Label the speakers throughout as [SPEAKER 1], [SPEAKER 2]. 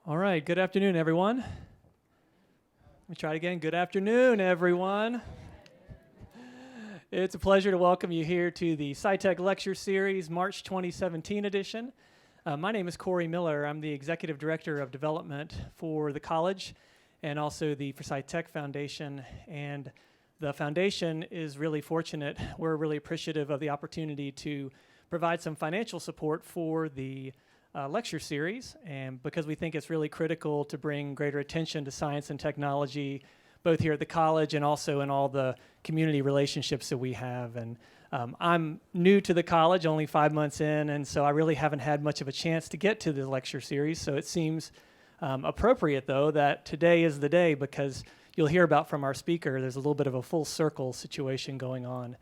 [SPEAKER 1] All right, good afternoon, everyone. Let me try it again. Good afternoon, everyone. It's a pleasure to welcome you here to the SciTech Lecture Series, March 2017 edition. My name is Corey Miller. I'm the Executive Director of Development for the college and also the Forsyth Tech Foundation. And the foundation is really fortunate. We're really appreciative of the opportunity to provide some financial support for the lecture series, and because we think it's really critical to bring greater attention to science and technology, both here at the college and also in all the community relationships that we have. And I'm new to the college, only 5 months in, and so I really haven't had much of a chance to get to the lecture series, so it seems appropriate, though, that today is the day, because you'll hear about from our speaker, there's a little bit of a full circle situation going on.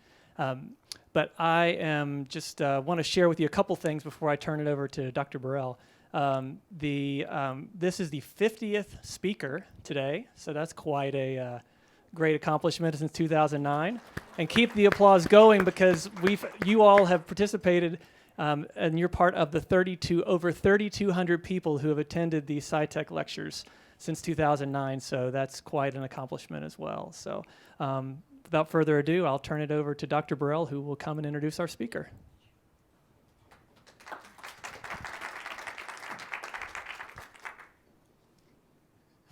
[SPEAKER 1] But I am just want to share with you a couple things before I turn it over to Dr. Burrell. This is the 50th speaker today, so that's quite a great accomplishment since 2009. And keep the applause going, because you all have participated, and you're part of the over 3,200 people who have attended the SciTech lectures since 2009. So that's quite an accomplishment as well. So. Without further ado, I'll turn it over to Dr. Burrell, who will come and introduce our speaker.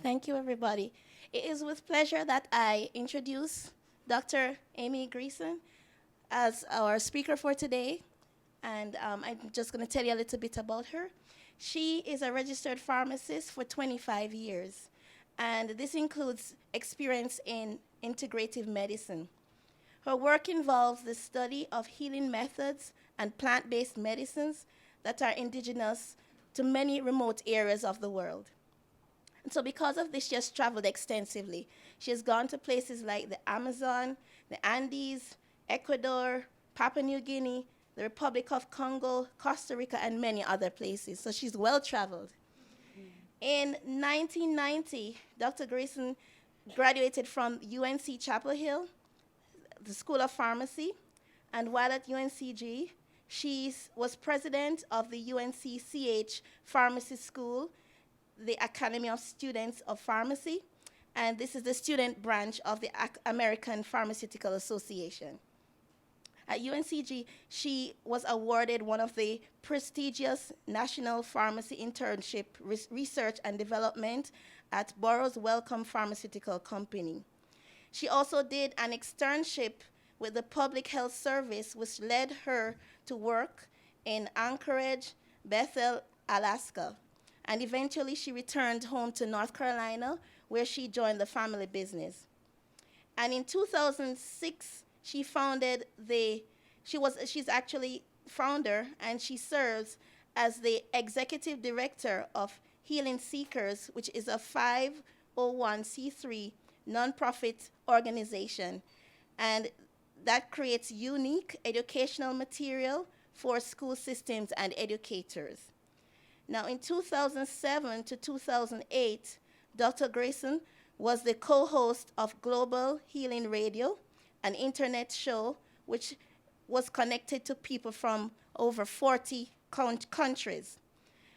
[SPEAKER 2] Thank you, everybody. It is with pleasure that I introduce Dr. Amy Greeson as our speaker for today. And I'm just going to tell you a little bit about her. She is a registered pharmacist for 25 years. And this includes experience in integrative medicine. Her work involves the study of healing methods and plant-based medicines that are indigenous to many remote areas of the world. And so because of this, she has traveled extensively. She has gone to places like the Amazon, the Andes, Ecuador, Papua New Guinea, the Republic of Congo, Costa Rica, and many other places. So she's well-traveled. In 1990, Dr. Greeson graduated from UNC Chapel Hill, the School of Pharmacy, and while at UNCG, she was president of the UNCCH Pharmacy School, the Academy of Students of Pharmacy, and this is the student branch of the American Pharmaceutical Association. At UNCG, she was awarded one of the prestigious National Pharmacy Internship Research and Development at Burroughs Wellcome Pharmaceutical Company. She also did an externship with the Public Health Service, which led her to work in Anchorage, Bethel, Alaska. And eventually she returned home to North Carolina, where she joined the family business. And in 2006, she founded she's actually founder, and she serves as the executive director of Healing Seekers, which is a 501c3 nonprofit organization. And that creates unique educational material for school systems and educators. Now, in 2007 to 2008, Dr. Greeson was the co-host of Global Healing Radio, an internet show which was connected to people from over 40 countries.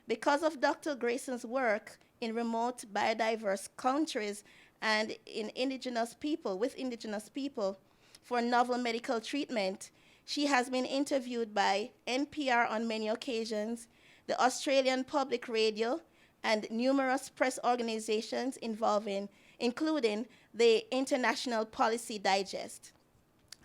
[SPEAKER 2] Because of Dr. Greeson's work in remote biodiverse countries and in with indigenous people for novel medical treatment, she has been interviewed by NPR on many occasions, the Australian Public Radio, and numerous press organizations including the International Policy Digest.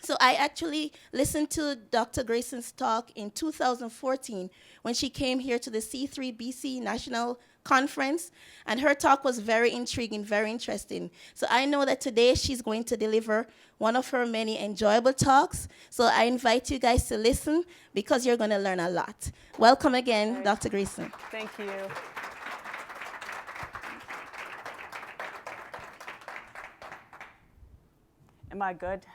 [SPEAKER 2] So I actually listened to Dr. Greeson's talk in 2014 when she came here to the C3BC National Conference, and her talk was very intriguing, very interesting. So I know that today she's going to deliver one of her many enjoyable talks. So I invite you guys to listen, because you're going to learn a lot. Welcome again, Dr. Greeson.
[SPEAKER 3] Thank you. Am I good?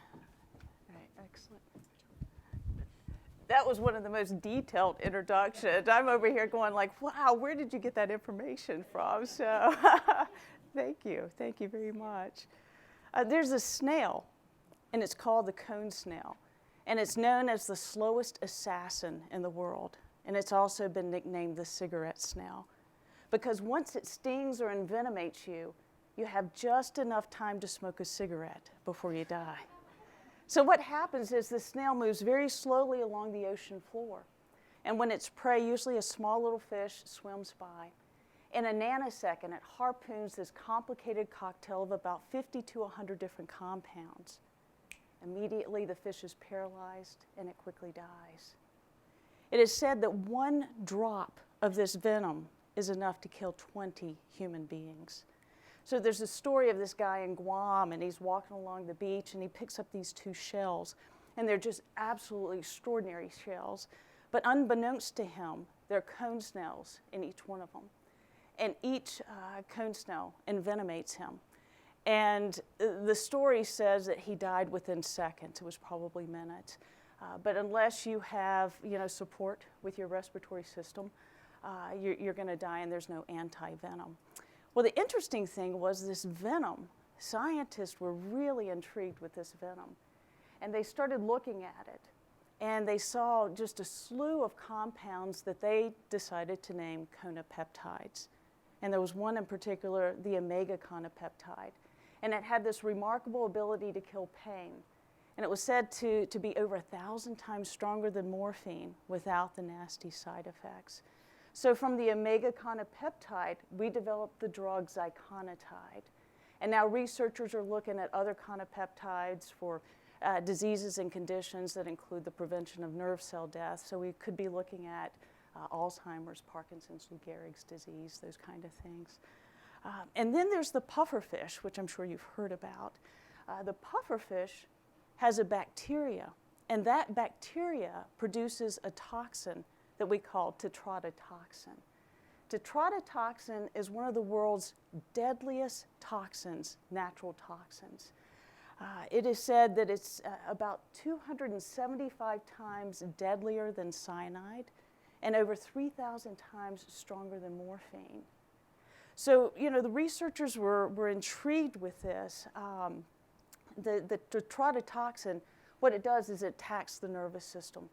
[SPEAKER 3] Excellent. That was one of the most detailed introductions. I'm over here going like, wow, where did you get that information from? So thank you very much. There's a snail, and it's called the cone snail, and it's known as the slowest assassin in the world, and it's also been nicknamed the cigarette snail. because once it stings or envenomates you, you have just enough time to smoke a cigarette before you die. So what happens is the snail moves very slowly along the ocean floor. And when its prey, usually a small little fish, swims by, in a nanosecond, it harpoons this complicated cocktail of about 50 to 100 different compounds. Immediately, the fish is paralyzed and it quickly dies. It is said that one drop of this venom is enough to kill 20 human beings. So there's a story of this guy in Guam, and he's walking along the beach, and he picks up these 2 shells, and they're just absolutely extraordinary shells. But unbeknownst to him, there are cone snails in each one of them. And each cone snail envenomates him. And the story says that he died within seconds. It was probably minutes. But unless you have, support with your respiratory system, you're going to die, and there's no anti-venom. Well, the interesting thing was this venom. Scientists were really intrigued with this venom. And they started looking at it. And they saw just a slew of compounds that they decided to name conopeptides. And there was one in particular, the omega conopeptide. And it had this remarkable ability to kill pain. And it was said to be over 1,000 times stronger than morphine without the nasty side effects. So from the omega conopeptide, we developed the drug ziconotide. And now researchers are looking at other conopeptides for diseases and conditions that include the prevention of nerve cell death. So we could be looking at Alzheimer's, Parkinson's, Lou Gehrig's disease, those kind of things. And then there's the pufferfish, which I'm sure you've heard about. The pufferfish has a bacteria, and that bacteria produces a toxin that we call tetrodotoxin. Tetrodotoxin is one of the world's deadliest toxins, natural toxins. It is said that it's about 275 times deadlier than cyanide and over 3,000 times stronger than morphine. So, the researchers were intrigued with this. The tetrodotoxin, what it does is it attacks the nervous system,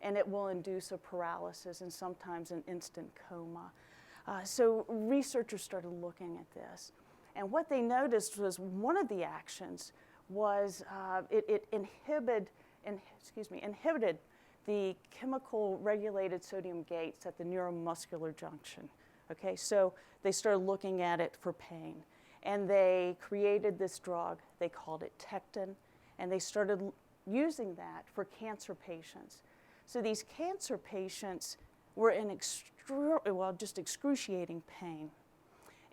[SPEAKER 3] and it will induce a paralysis and sometimes an instant coma. So researchers started looking at this. And what they noticed was one of the actions was it inhibited the chemical regulated sodium gates at the neuromuscular junction. Okay, so they started looking at it for pain. And they created this drug, they called it Tectin, and they started using that for cancer patients. So these cancer patients were in just excruciating pain.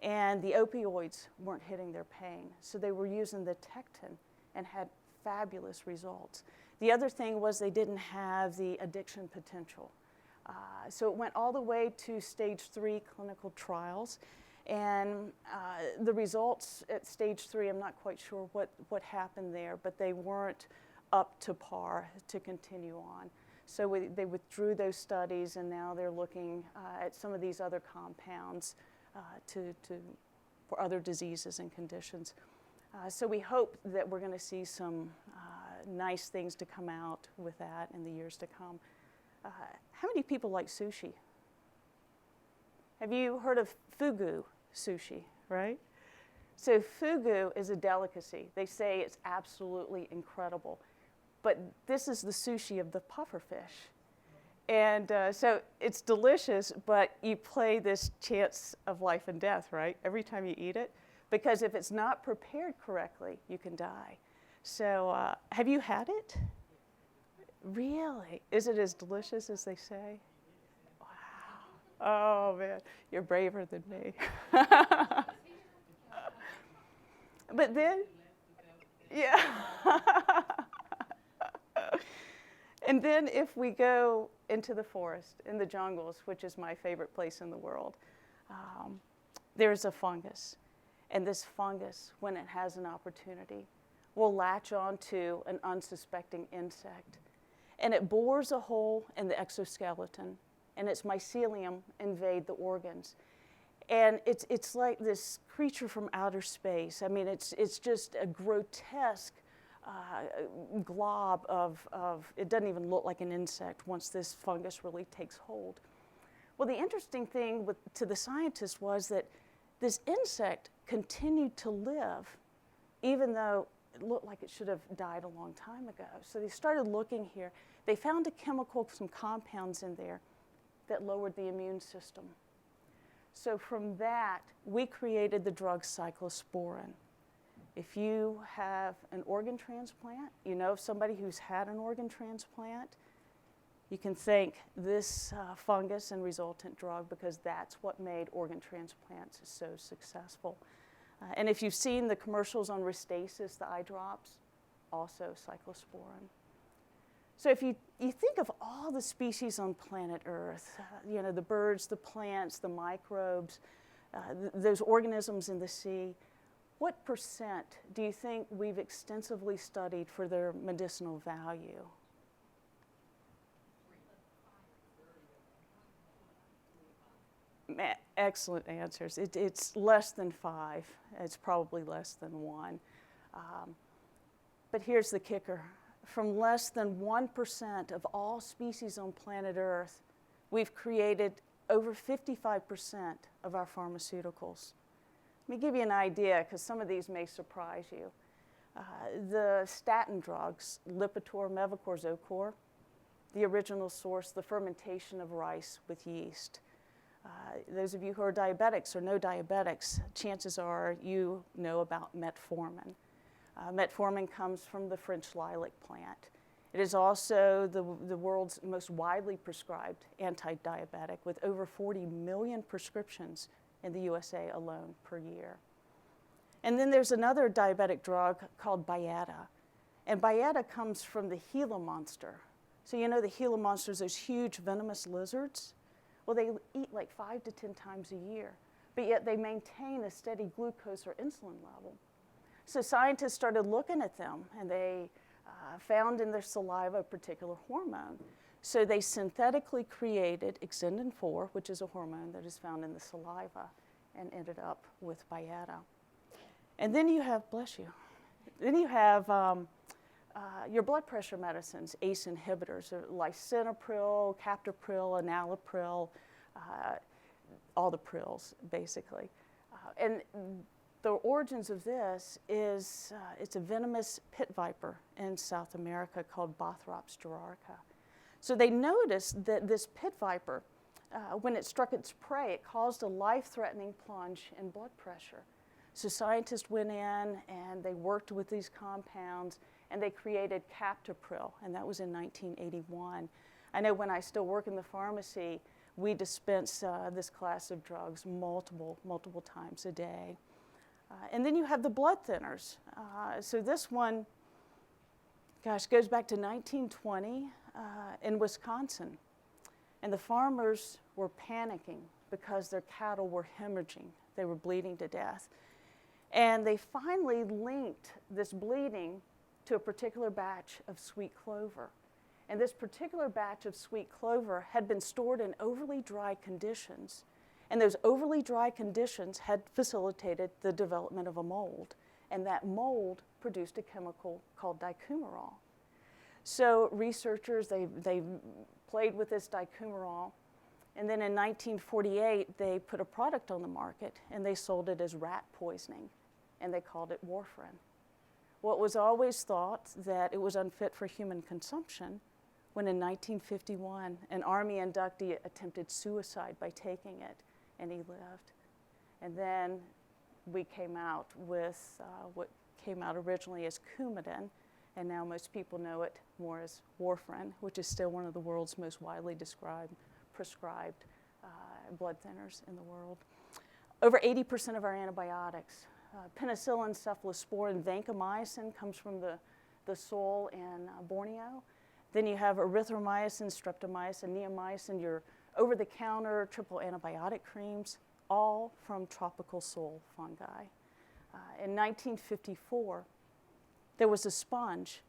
[SPEAKER 3] And the opioids weren't hitting their pain. So they were using the Tectin and had fabulous results. The other thing was they didn't have the addiction potential. So it went all the way to stage 3 clinical trials. And the results at stage 3, I'm not quite sure what happened there, but they weren't up to par to continue on. So they withdrew those studies, and now they're looking at some of these other compounds for other diseases and conditions. So we hope that we're going to see some nice things to come out with that in the years to come. How many people like sushi? Have you heard of Fugu Sushi, right? So Fugu is a delicacy. They say it's absolutely incredible. But this is the sushi of the pufferfish. And so it's delicious, but you play this chance of life and death, right? Every time you eat it. Because if it's not prepared correctly, you can die. So have you had it? Really? Is it as delicious as they say? Wow. Oh, man. You're braver than me. But then, yeah. And then if we go into the forest, in the jungles, which is my favorite place in the world, there's a fungus. And this fungus, when it has an opportunity, will latch onto an unsuspecting insect. And it bores a hole in the exoskeleton, and its mycelium invade the organs. And it's like this creature from outer space. I mean, it's just a grotesque glob of, it doesn't even look like an insect once this fungus really takes hold. Well, the interesting thing to the scientists was that this insect continued to live, even though it looked like it should have died a long time ago. So they started looking here. They found a chemical, some compounds in there that lowered the immune system. So from that, we created the drug cyclosporin. If you have an organ transplant, you know somebody who's had an organ transplant, you can thank this fungus and resultant drug because that's what made organ transplants so successful. And if you've seen the commercials on Restasis, the eye drops, also cyclosporin. So if you think of all the species on planet Earth, you know, the birds, the plants, the microbes, those organisms in the sea, what percent do you think we've extensively studied for their medicinal value? Excellent answers. It's less than 5. It's probably less than 1. But here's the kicker. From less than 1% of all species on planet Earth, we've created over 55% of our pharmaceuticals. Let me give you an idea, because some of these may surprise you. The statin drugs, Lipitor, Mevacor, Zocor, the original source, the fermentation of rice with yeast. Those of you who are diabetics or know diabetics, chances are you know about metformin. Metformin comes from the French lilac plant. It is also the world's most widely prescribed anti-diabetic, with over 40 million prescriptions in the USA alone per year. And then there's another diabetic drug called Byetta. And Byetta comes from the Gila monster. So you know the Gila monsters, those huge venomous lizards? Well, they eat like 5 to 10 times a year, but yet they maintain a steady glucose or insulin level. So scientists started looking at them, and they found in their saliva a particular hormone. So they synthetically created exendin-4, which is a hormone that is found in the saliva, and ended up with Byetta. And then you have, bless you, then you have your blood pressure medicines, ACE inhibitors, lisinopril, captopril, enalapril, all the prils, basically. And the origins of this is, it's a venomous pit viper in South America called Bothrops gerarca. So they noticed that this pit viper, when it struck its prey, it caused a life-threatening plunge in blood pressure. So scientists went in and they worked with these compounds, and they created captopril, and that was in 1981. I know when I still work in the pharmacy, we dispense this class of drugs multiple times a day. And then you have the blood thinners. So this one, gosh, goes back to 1920 in Wisconsin. And the farmers were panicking because their cattle were hemorrhaging. They were bleeding to death. And they finally linked this bleeding to a particular batch of sweet clover. And this particular batch of sweet clover had been stored in overly dry conditions. And those overly dry conditions had facilitated the development of a mold. And that mold produced a chemical called dicumarol. So researchers, they played with this dicumarol. And then in 1948, they put a product on the market, and they sold it as rat poisoning. And they called it warfarin. Well, it was always thought that it was unfit for human consumption, when in 1951, an Army inductee attempted suicide by taking it, and he lived. And then we came out with what came out originally as Coumadin, and now most people know it more as warfarin, which is still one of the world's most widely prescribed blood thinners in the world. Over 80% of our antibiotics, penicillin, cephalosporin, vancomycin comes from the soil in Borneo. Then you have erythromycin, streptomycin, neomycin, your over-the-counter triple antibiotic creams, all from tropical soil fungi. In 1954, there was a sponge,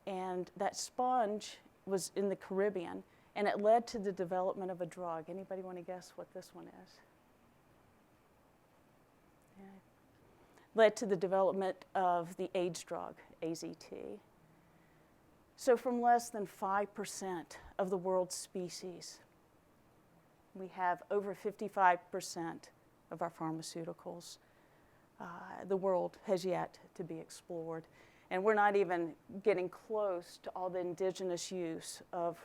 [SPEAKER 3] and that sponge was in the Caribbean, and it led to the development of a drug. Anybody want to guess what this one is? Yeah. Led to the development of the AIDS drug, AZT. So from less than 5% of the world's species, We have over 55% of our pharmaceuticals. The world has yet to be explored. And we're not even getting close to all the indigenous use of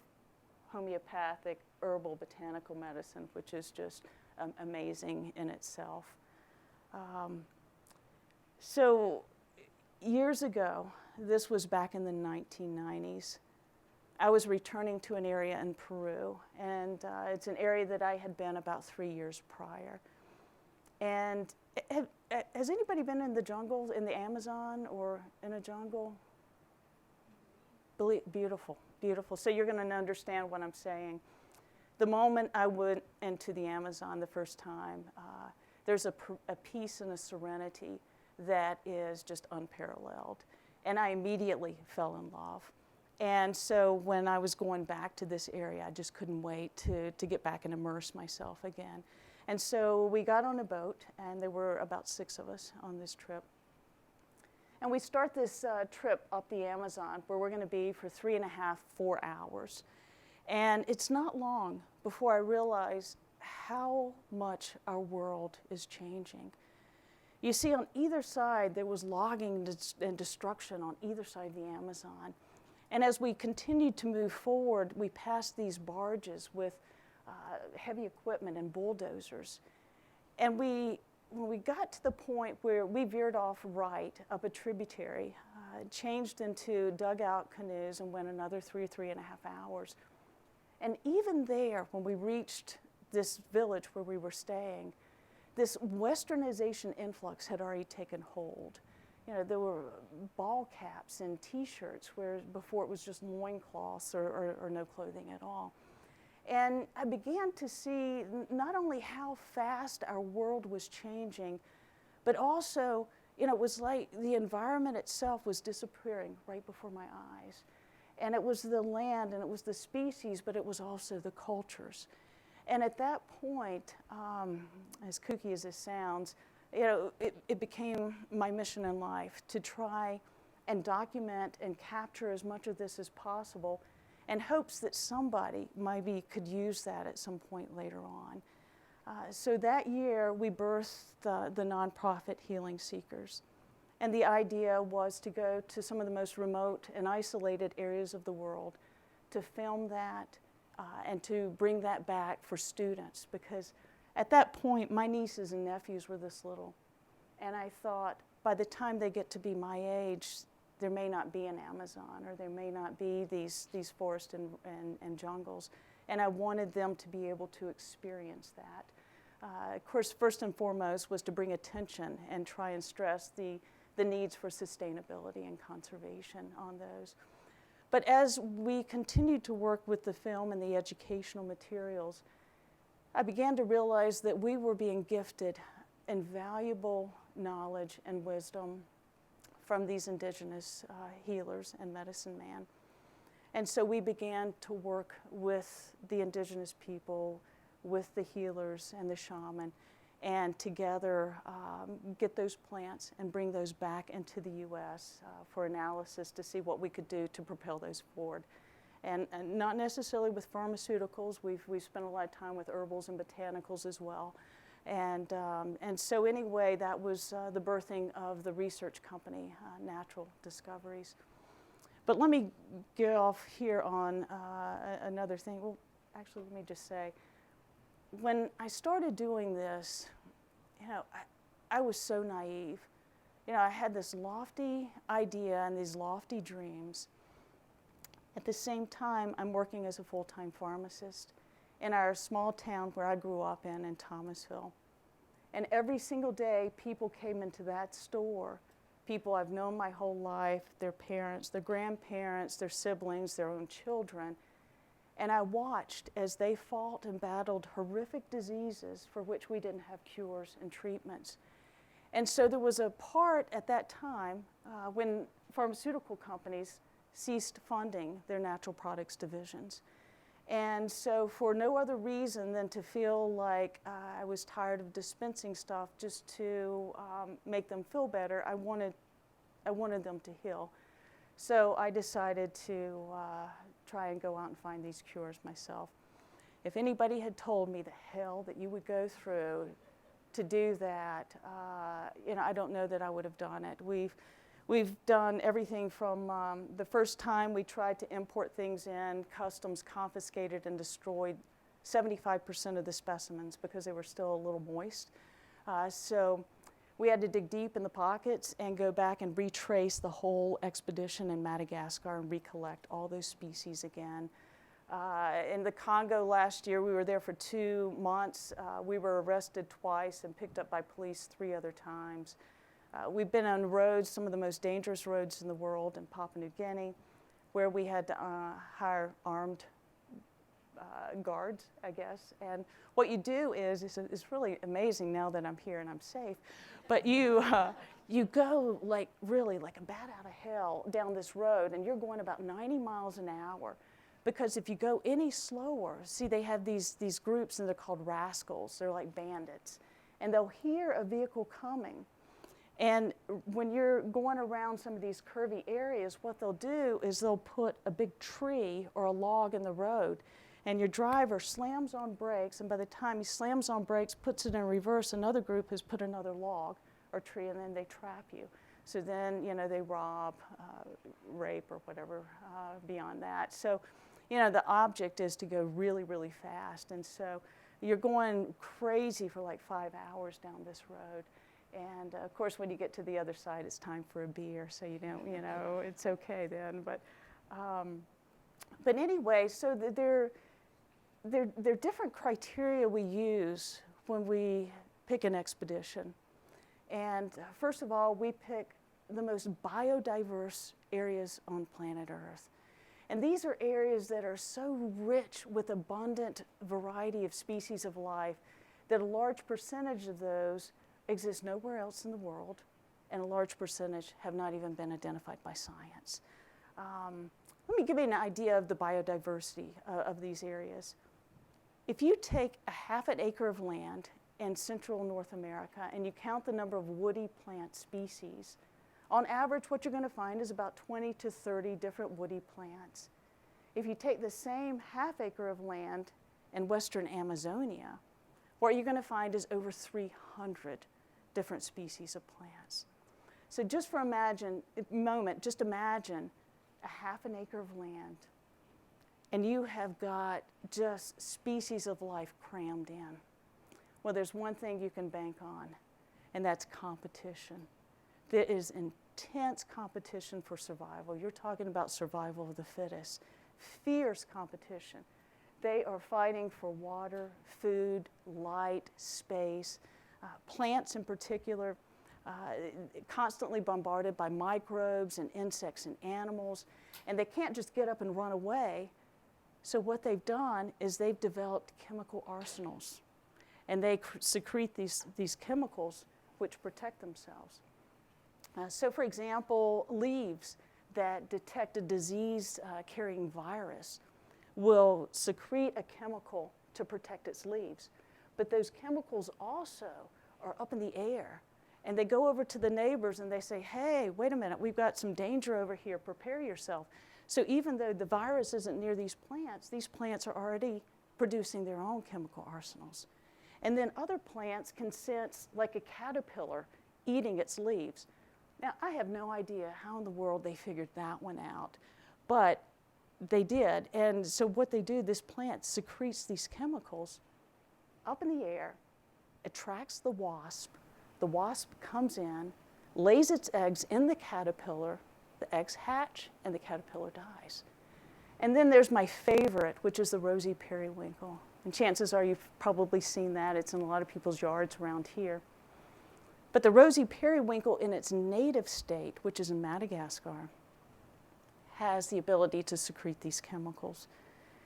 [SPEAKER 3] homeopathic, herbal, botanical medicine, which is just amazing in itself. So years ago, this was back in the 1990s, I was returning to an area in Peru, and it's an area that I had been about 3 years prior. And has anybody been in the jungle, in the Amazon or in a jungle? Beautiful, beautiful. So you're going to understand what I'm saying. The moment I went into the Amazon the first time, there's a peace and a serenity that is just unparalleled. And I immediately fell in love. And so when I was going back to this area, I just couldn't wait to get back and immerse myself again. And so we got on a boat, and there were about 6 of us on this trip. And we start this trip up the Amazon, where we're going to be for 3.5, 4 hours. And it's not long before I realized how much our world is changing. You see, on either side, there was logging and destruction on either side of the Amazon. And as we continued to move forward, we passed these barges with heavy equipment and bulldozers. And when we got to the point where we veered off right up a tributary, changed into dugout canoes and went another 3.5 hours. And even there, when we reached this village where we were staying, this westernization influx had already taken hold. You know, there were ball caps and T-shirts where before it was just loincloths or no clothing at all. And I began to see not only how fast our world was changing, but also, you know, it was like the environment itself was disappearing right before my eyes. And it was the land and it was the species, but it was also the cultures. And at that point, as kooky as this sounds, you know, it became my mission in life to try and document and capture as much of this as possible in hopes that somebody maybe could use that at some point later on. So that year, we birthed the nonprofit Healing Seekers. And the idea was to go to some of the most remote and isolated areas of the world to film that and to bring that back for students, because at that point, my nieces and nephews were this little. And I thought, by the time they get to be my age, there may not be an Amazon, or there may not be these forests and jungles. And I wanted them to be able to experience that. Of course, first and foremost was to bring attention and try and stress the needs for sustainability and conservation on those. But as we continued to work with the film and the educational materials, I began to realize that we were being gifted invaluable knowledge and wisdom from these indigenous healers and medicine men. And so we began to work with the indigenous people, with the healers and the shaman, and together get those plants and bring those back into the U.S. For analysis to see what we could do to propel those forward. And not necessarily with pharmaceuticals. We've spent a lot of time with herbals and botanicals as well. And so anyway, that was the birthing of the research company, Natural Discoveries. But let me get off here on another thing. Well, actually, let me just say, when I started doing this, you know, I was so naive. You know, I had this lofty idea and these lofty dreams. At the same time, I'm working as a full-time pharmacist in our small town where I grew up in Thomasville. And every single day, people came into that store, people I've known my whole life, their parents, their grandparents, their siblings, their own children. And I watched as they fought and battled horrific diseases for which we didn't have cures and treatments. And so there was a part at that time when pharmaceutical companies ceased funding their natural products divisions. And so for no other reason than to feel like I was tired of dispensing stuff just to make them feel better, I wanted them to heal. So I decided to try and go out and find these cures myself. If anybody had told me the hell that you would go through to do that, I don't know that I would have done it. We've done everything from the first time we tried to import things in, customs confiscated and destroyed 75% of the specimens because they were still a little moist. So we had to dig deep in the pockets and go back and retrace the whole expedition in Madagascar and recollect all those species again. In the Congo last year, we were there for 2 months. We were arrested twice and picked up by police 3 other times. We've been on roads, some of the most dangerous roads in the world in Papua New Guinea, where we had to hire armed guards, I guess. And what you do is it's really amazing now that I'm here and I'm safe, but you go really like a bat out of hell down this road, and you're going about 90 miles an hour. Because if you go any slower, see, they have these groups, and they're called rascals. They're like bandits. And they'll hear a vehicle coming. And when you're going around some of these curvy areas, what they'll do is they'll put a big tree or a log in the road, and your driver slams on brakes, and by the time he slams on brakes, puts it in reverse, another group has put another log or tree, and then they trap you. So then, they rob, rape, or whatever beyond that. So, the object is to go really, really fast. And so you're going crazy for like 5 hours down this road. And of course, when you get to the other side, it's time for a beer. So you don't, it's okay then. But anyway, so there are different criteria we use when we pick an expedition. And first of all, we pick the most biodiverse areas on planet Earth. And these are areas that are so rich with abundant variety of species of life that a large percentage of those exist nowhere else in the world, and a large percentage have not even been identified by science. Let me give you an idea of the biodiversity of these areas. If you take a half an acre of land in central North America and you count the number of woody plant species, on average, what you're going to find is about 20 to 30 different woody plants. If you take the same half acre of land in western Amazonia, what you're going to find is over 300 different species of plants. So just for a moment, just imagine a half an acre of land, and you have got just species of life crammed in. Well, there's one thing you can bank on, and that's competition. There is intense competition for survival. You're talking about survival of the fittest. Fierce competition. They are fighting for water, food, light, space. Plants in particular, constantly bombarded by microbes and insects and animals. And they can't just get up and run away. So what they've done is they've developed chemical arsenals. And they secrete these chemicals which protect themselves. So for example, leaves that detect a disease-carrying virus will secrete a chemical to protect its leaves. But those chemicals also are up in the air. And they go over to the neighbors and they say, hey, wait a minute, we've got some danger over here, prepare yourself. So even though the virus isn't near these plants are already producing their own chemical arsenals. And then other plants can sense like a caterpillar eating its leaves. Now, I have no idea how in the world they figured that one out, but they did. And so what they do, this plant secretes these chemicals up in the air, attracts the wasp. The wasp comes in, lays its eggs in the caterpillar, the eggs hatch, and the caterpillar dies. And then there's my favorite, which is the Rosy Periwinkle. And chances are you've probably seen that. It's in a lot of people's yards around here. But the Rosy Periwinkle in its native state, which is in Madagascar, has the ability to secrete these chemicals.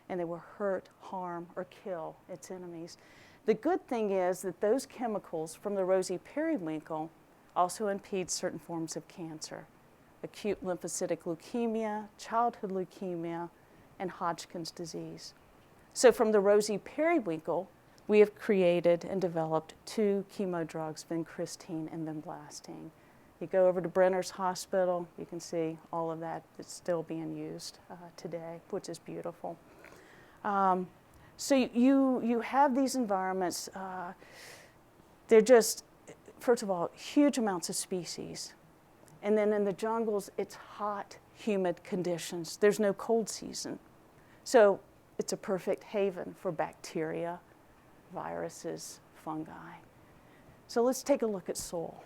[SPEAKER 3] And they will hurt, harm, or kill its enemies. The good thing is that those chemicals from the Rosy Periwinkle also impede certain forms of cancer. Acute lymphocytic leukemia, childhood leukemia, and Hodgkin's disease. So from the Rosy Periwinkle, we have created and developed 2 chemo drugs, vincristine and vinblastine. You go over to Brenner's Hospital, you can see all of that is still being used today, which is beautiful. So you have these environments, they're just, first of all, huge amounts of species. And then in the jungles, it's hot, humid conditions. There's no cold season. So it's a perfect haven for bacteria, viruses, fungi. So let's take a look at soil.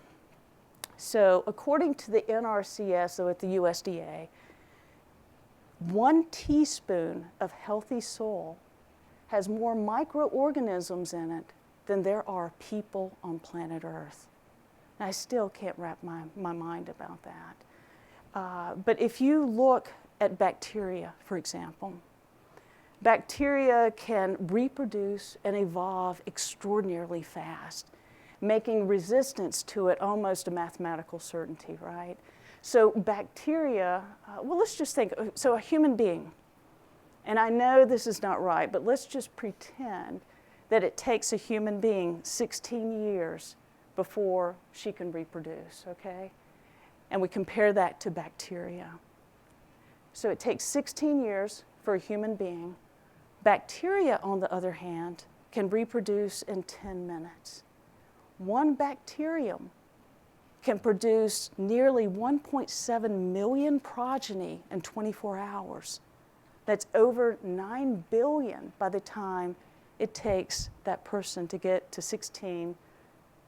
[SPEAKER 3] So according to the NRCS, so at the USDA, 1 teaspoon of healthy soil has more microorganisms in it than there are people on planet Earth. And I still can't wrap my mind about that. But if you look at bacteria, for example, bacteria can reproduce and evolve extraordinarily fast, making resistance to it almost a mathematical certainty, right? So bacteria, well, let's just think, so a human being, and I know this is not right, but let's just pretend that it takes a human being 16 years before she can reproduce, okay? And we compare that to bacteria. So it takes 16 years for a human being. Bacteria, on the other hand, can reproduce in 10 minutes. One bacterium can produce nearly 1.7 million progeny in 24 hours. That's over 9 billion by the time it takes that person to get to 16,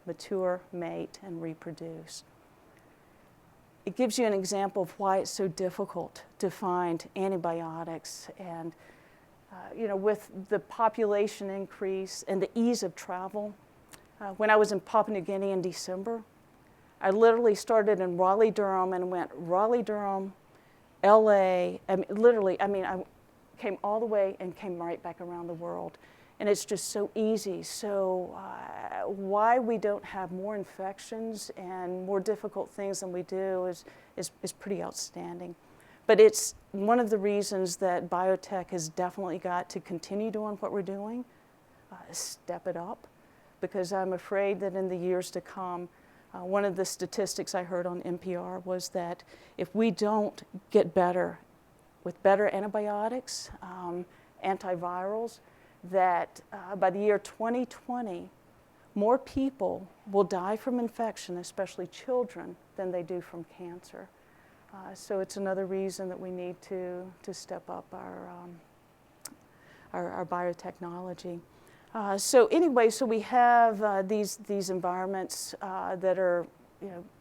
[SPEAKER 3] mature, mate, and reproduce. It gives you an example of why it's so difficult to find antibiotics. And with the population increase and the ease of travel, when I was in Papua New Guinea in December, I literally started in Raleigh-Durham and went Raleigh-Durham, LA, I came all the way and came right back around the world. And it's just so easy. So why we don't have more infections and more difficult things than we do is pretty outstanding. But it's one of the reasons that biotech has definitely got to continue doing what we're doing, step it up, because I'm afraid that in the years to come, one of the statistics I heard on NPR was that if we don't get better with better antibiotics, antivirals, that by the year 2020, more people will die from infection, especially children, than they do from cancer. So it's another reason that we need to step up our biotechnology. So anyway, so we have these environments that are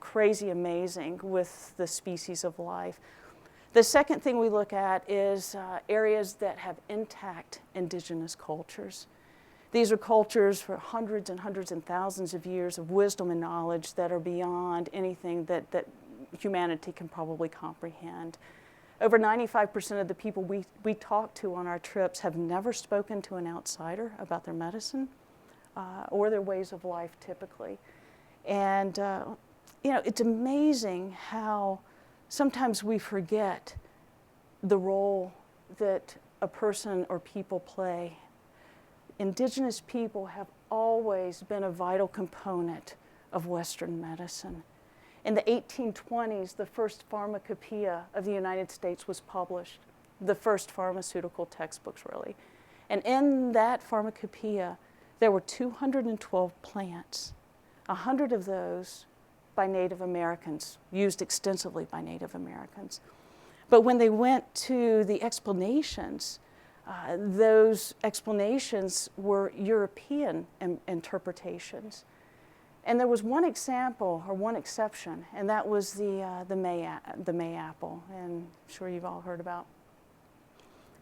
[SPEAKER 3] crazy amazing with the species of life. The second thing we look at is areas that have intact indigenous cultures. These are cultures for hundreds and hundreds and thousands of years of wisdom and knowledge that are beyond anything that humanity can probably comprehend. Over 95% of the people we talk to on our trips have never spoken to an outsider about their medicine or their ways of life typically. And it's amazing how sometimes we forget the role that a person or people play. Indigenous people have always been a vital component of Western medicine. In the 1820s, the first pharmacopoeia of the United States was published, the first pharmaceutical textbooks, really. And in that pharmacopoeia, there were 212 plants, 100 of those by Native Americans, used extensively by Native Americans. But when they went to the explanations, those explanations were European interpretations. And there was one example, or one exception, and that was the May apple, and I'm sure you've all heard about.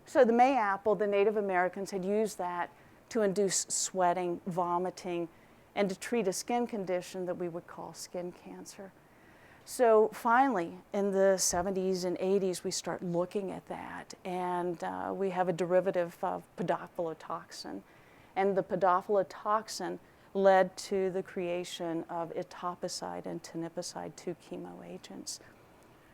[SPEAKER 3] So the May apple, the Native Americans had used that to induce sweating, vomiting, and to treat a skin condition that we would call skin cancer. So finally, in the 70s and 80s, we start looking at that, and we have a derivative of podophyllatoxin. And the podophyllatoxin led to the creation of etopicide and tenipicide, 2 chemo agents.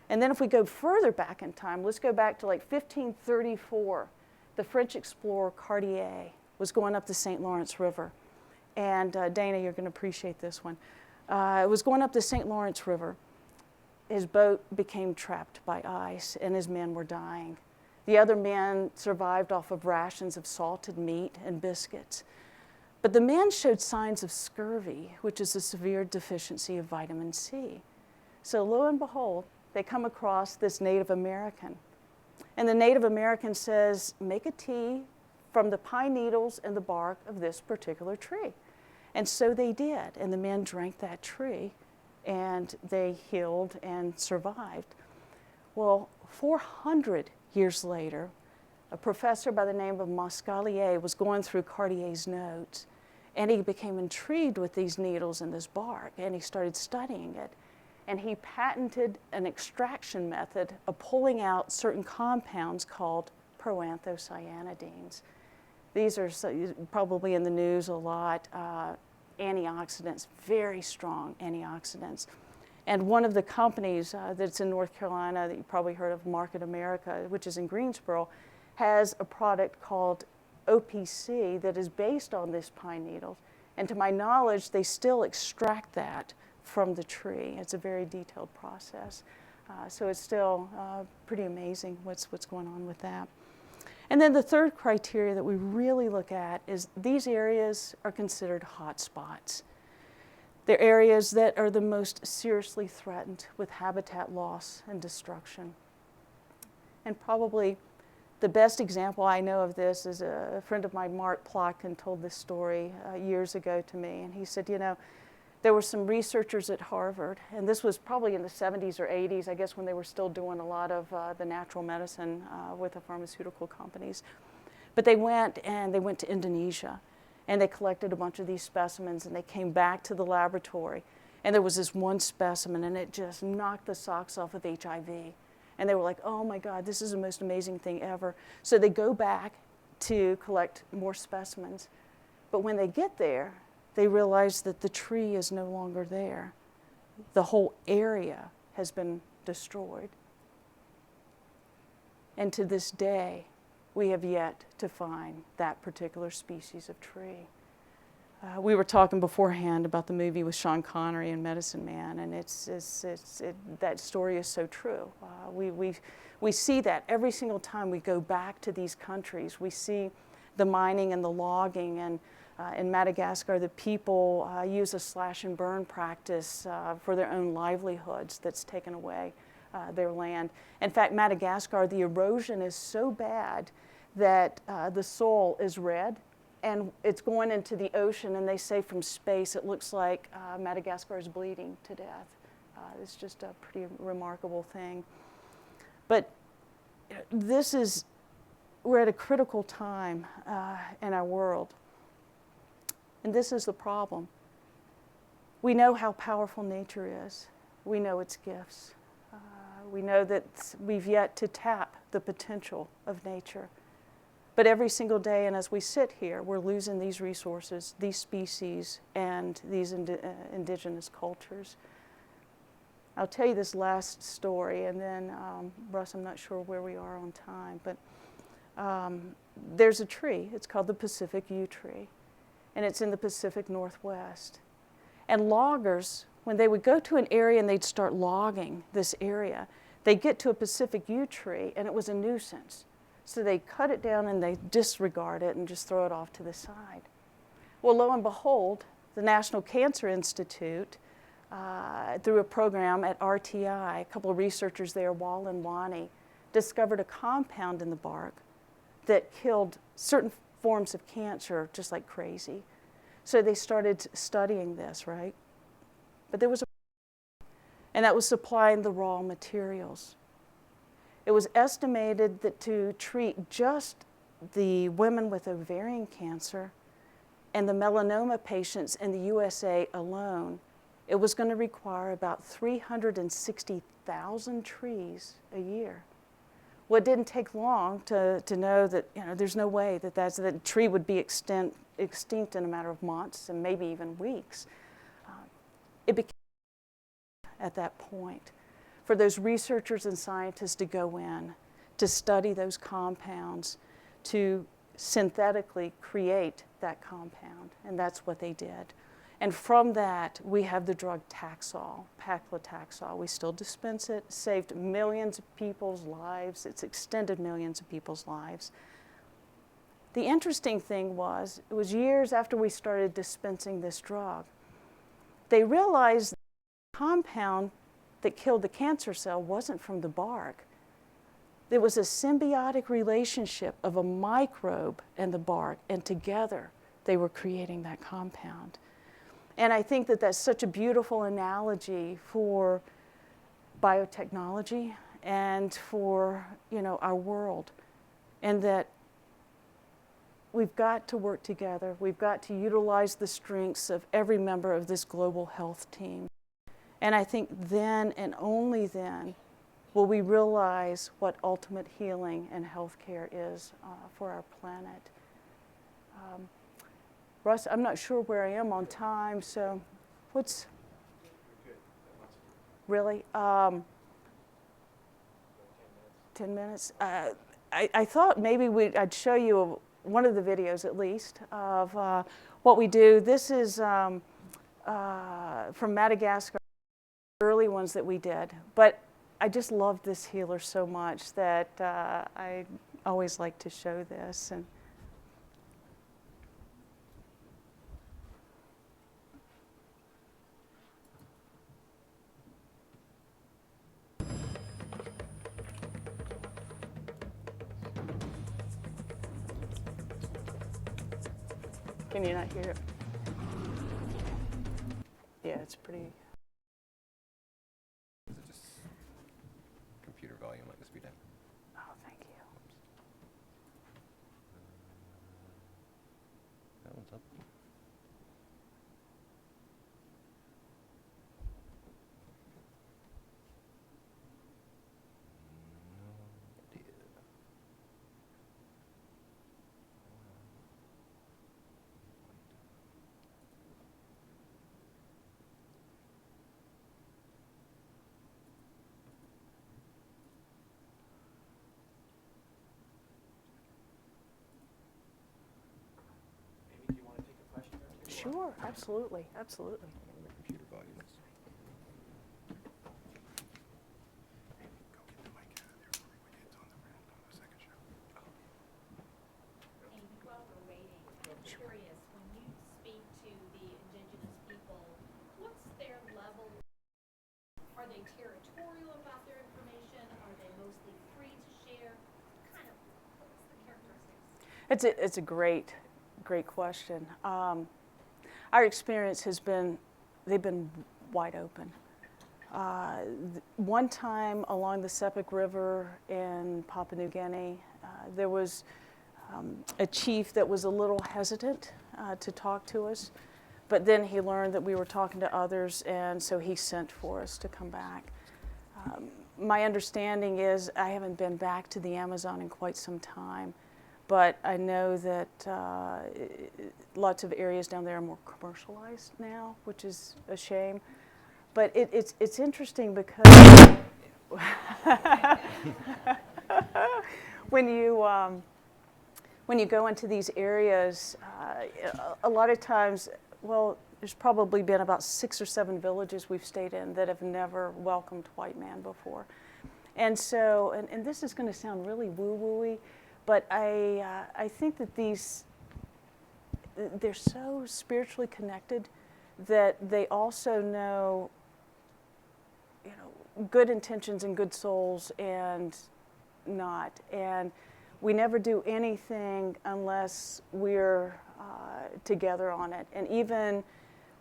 [SPEAKER 3] And then if we go further back in time, let's go back to like 1534. The French explorer Cartier was going up the St. Lawrence River. And Dana, you're going to appreciate this one. It was going up the St. Lawrence River. His boat became trapped by ice, and his men were dying. The other men survived off of rations of salted meat and biscuits. But the men showed signs of scurvy, which is a severe deficiency of vitamin C. So lo and behold, they come across this Native American. And the Native American says, make a tea from the pine needles and the bark of this particular tree. And so they did, and the men drank that tree, and they healed and survived. Well, 400 years later, a professor by the name of Moscalier was going through Cartier's notes, and he became intrigued with these needles and this bark, and he started studying it. And he patented an extraction method of pulling out certain compounds called proanthocyanidins. These are probably in the news a lot, antioxidants, very strong antioxidants. And one of the companies that's in North Carolina that you probably heard of, Market America, which is in Greensboro, has a product called OPC that is based on this pine needles. And to my knowledge, they still extract that from the tree. It's a very detailed process. So it's still pretty amazing what's going on with that. And then the third criteria that we really look at is these areas are considered hot spots. They're areas that are the most seriously threatened with habitat loss and destruction. And probably the best example I know of this is a friend of mine, Mark Plotkin, told this story years ago to me. And he said, you know, there were some researchers at Harvard, and this was probably in the 70s or 80s, I guess, when they were still doing a lot of the natural medicine with the pharmaceutical companies. But they went to Indonesia, and they collected a bunch of these specimens, and they came back to the laboratory, and there was this one specimen, and it just knocked the socks off of HIV. And they were like, oh my God, this is the most amazing thing ever. So they go back to collect more specimens. But when they get there, they realize that the tree is no longer there. The whole area has been destroyed. And to this day, we have yet to find that particular species of tree. We were talking beforehand about the movie with Sean Connery and Medicine Man, and that story is so true. We see that every single time we go back to these countries. We see the mining and the logging, and in Madagascar, the people use a slash and burn practice for their own livelihoods that's taken away their land. In fact, Madagascar, the erosion is so bad that the soil is red, and it's going into the ocean, and they say from space it looks like Madagascar is bleeding to death. It's just a pretty remarkable thing. But we're at a critical time in our world. And this is the problem. We know how powerful nature is. We know its gifts. We know that we've yet to tap the potential of nature. But every single day, and as we sit here, we're losing these resources, these species, and these indigenous cultures. I'll tell you this last story, and then, Russ, I'm not sure where we are on time, but there's a tree. It's called the Pacific yew tree, and it's in the Pacific Northwest. And loggers, when they would go to an area and they'd start logging this area, they'd get to a Pacific yew tree, and it was a nuisance. So they cut it down and they disregard it and just throw it off to the side. Well, lo and behold, the National Cancer Institute, through a program at RTI, a couple of researchers there, Wall and Wani, discovered a compound in the bark that killed certain forms of cancer just like crazy. So they started studying this, right? But there was and that was supplying the raw materials. It was estimated that to treat just the women with ovarian cancer and the melanoma patients in the USA alone, it was going to require about 360,000 trees a year. Well, it didn't take long to know that there's no way that the tree would be extinct in a matter of months and maybe even weeks. It became at that point for those researchers and scientists to go in, to study those compounds, to synthetically create that compound, and that's what they did. And from that, we have the drug Taxol, paclitaxel. We still dispense it, saved millions of people's lives. It's extended millions of people's lives. The interesting thing was, it was years after we started dispensing this drug, they realized the compound that killed the cancer cell wasn't from the bark. There was a symbiotic relationship of a microbe and the bark, and together they were creating that compound. And I think that that's such a beautiful analogy for biotechnology and for, you know, our world, and that we've got to work together. We've got to utilize the strengths of every member of this global health team. And I think then and only then will we realize what ultimate healing and healthcare is for our planet. Russ, I'm not sure where I am on time, so what's... Really? 10 minutes? I thought maybe I'd show you one of the videos at least of what we do. This is from Madagascar, early ones that we did. But I just love this healer so much that I always like to show this. And can you not hear it? Yeah, it's pretty.
[SPEAKER 4] Is it just computer volume like the speed up?
[SPEAKER 3] Oh, thank you.
[SPEAKER 4] That one's up. No idea.
[SPEAKER 1] Amy, do you want to take a question or two?
[SPEAKER 3] Sure, absolutely, absolutely.
[SPEAKER 4] I don't know where the computer volume is.
[SPEAKER 5] Go get the mic out of there for me when it's on the second show.
[SPEAKER 6] And while we're waiting, I'm curious, when you speak to the Indigenous people, what's their level? Are they territorial about their information? Are they mostly free to share? Kind of, what's the characteristics?
[SPEAKER 3] It's a great question. Our experience has been, they've been wide open. One time along the Sepik River in Papua New Guinea, there was a chief that was a little hesitant to talk to us, but then he learned that we were talking to others, and so he sent for us to come back. My understanding is, I haven't been back to the Amazon in quite some time, but I know that lots of areas down there are more commercialized now, which is a shame. But it's interesting because when you go into these areas, a lot of times, well, there's probably been about 6 or 7 villages we've stayed in that have never welcomed white man before. And so, and this is going to sound really woo-woo-y, but I think that they're so spiritually connected that they also know, you know, good intentions and good souls and not. And we never do anything unless we're together on it. And even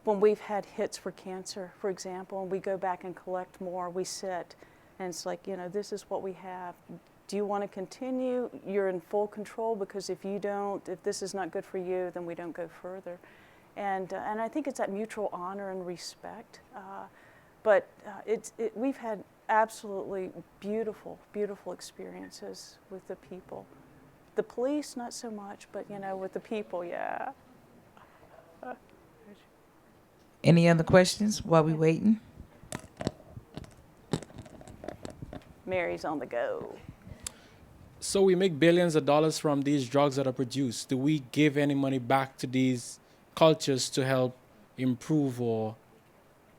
[SPEAKER 3] when we've had hits for cancer, for example, and we go back and collect more, we sit, and it's like, you know, this is what we have. Do you want to continue? You're in full control, because if you don't, if this is not good for you, then we don't go further. And I think it's that mutual honor and respect. But we've had absolutely beautiful, beautiful experiences with the people. The police, not so much, but you know, with the people, yeah.
[SPEAKER 7] Any other questions while we waiting?
[SPEAKER 3] Mary's on the go.
[SPEAKER 8] So we make billions of dollars from these drugs that are produced. Do we give any money back to these cultures to help improve or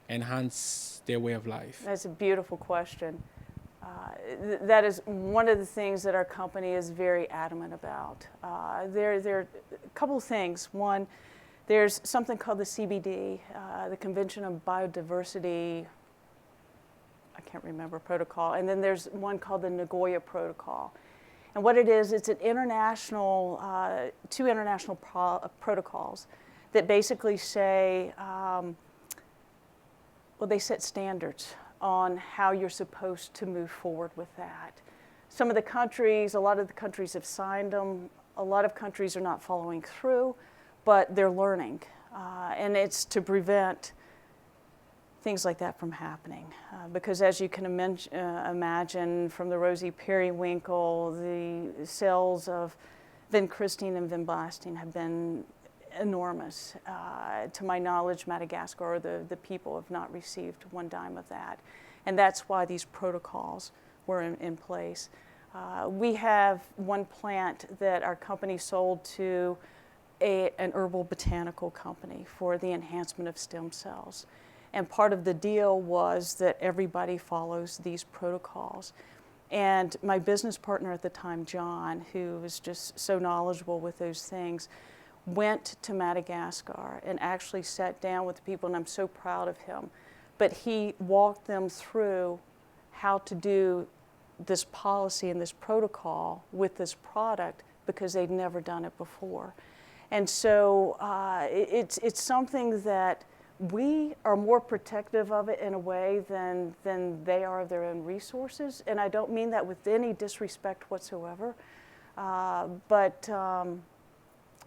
[SPEAKER 8] enhance their way of life?
[SPEAKER 3] That's a beautiful question. That is one of the things that our company is very adamant about. There are a couple of things. One, there's something called the CBD, the Convention on Biodiversity, I can't remember, protocol, and then there's one called the Nagoya Protocol. And what it is, it's an international, two international protocols that basically say, they set standards on how you're supposed to move forward with that. Some of the countries, a lot of the countries have signed them. A lot of countries are not following through, but they're learning. And it's to prevent things like that from happening. Because as you can imagine, from the Rosy Periwinkle, the sales of vincristine and vinblastine have been enormous. To my knowledge, Madagascar, the people have not received one dime of that. And that's why these protocols were in place. We have one plant that our company sold to an herbal botanical company for the enhancement of stem cells. And part of the deal was that everybody follows these protocols. And my business partner at the time, John, who was just so knowledgeable with those things, went to Madagascar and actually sat down with the people, and I'm so proud of him. But he walked them through how to do this policy and this protocol with this product because they'd never done it before. And so it's something that we are more protective of it in a way than they are of their own resources. And I don't mean that with any disrespect whatsoever, but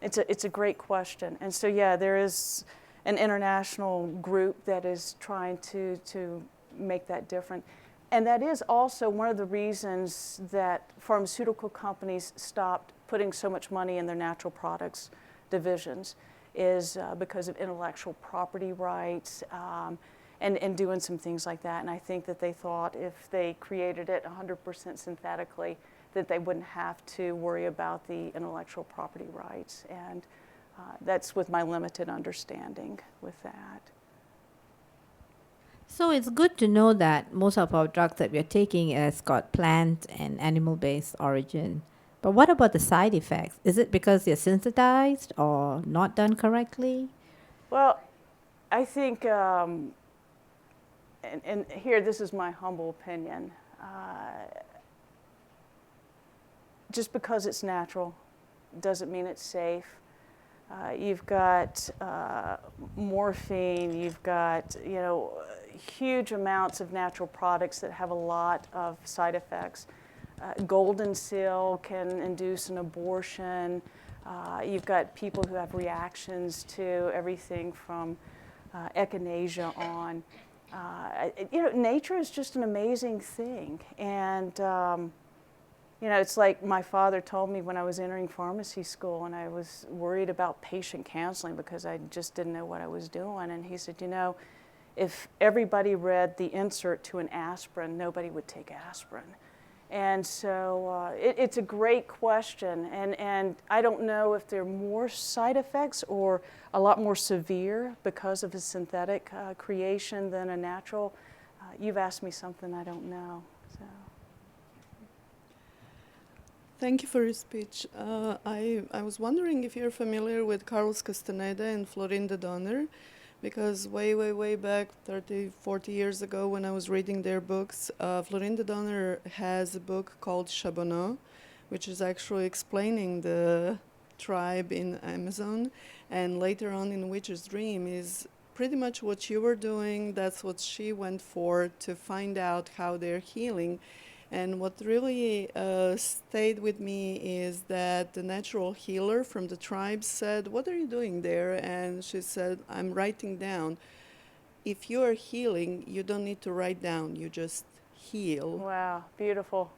[SPEAKER 3] it's a great question. And so, yeah, there is an international group that is trying to make that different. And that is also one of the reasons that pharmaceutical companies stopped putting so much money in their natural products divisions, is because of intellectual property rights and doing some things like that. And I think that they thought if they created it 100% synthetically, that they wouldn't have to worry about the intellectual property rights. And that's with my limited understanding with that.
[SPEAKER 9] So it's good to know that most of our drugs that we're taking has got plant and animal-based origin. But what about the side effects? Is it because they're synthesized or not done correctly?
[SPEAKER 3] Well, I think, and here, this is my humble opinion, just because it's natural doesn't mean it's safe. You've got morphine, you've got, huge amounts of natural products that have a lot of side effects. Golden seal can induce an abortion. You've got people who have reactions to everything from echinacea on. Nature is just an amazing thing. And, it's like my father told me when I was entering pharmacy school and I was worried about patient counseling because I just didn't know what I was doing. And he said, if everybody read the insert to an aspirin, nobody would take aspirin. And so it's a great question. And I don't know if there are more side effects or a lot more severe because of a synthetic creation than a natural. You've asked me something I don't know. So.
[SPEAKER 10] Thank you for your speech. I was wondering if you're familiar with Carlos Castaneda and Florinda Donner, because way back 30, 40 years ago when I was reading their books, Florinda Donner has a book called Chabonneau, which is actually explaining the tribe in Amazon, and later on in Witch's Dream is pretty much what you were doing. That's what she went for, to find out how they're healing. And what really stayed with me is that the natural healer from the tribe said, "What are you doing there?" And she said, "I'm writing down." If you are healing, you don't need to write down, you just heal.
[SPEAKER 3] Wow, beautiful.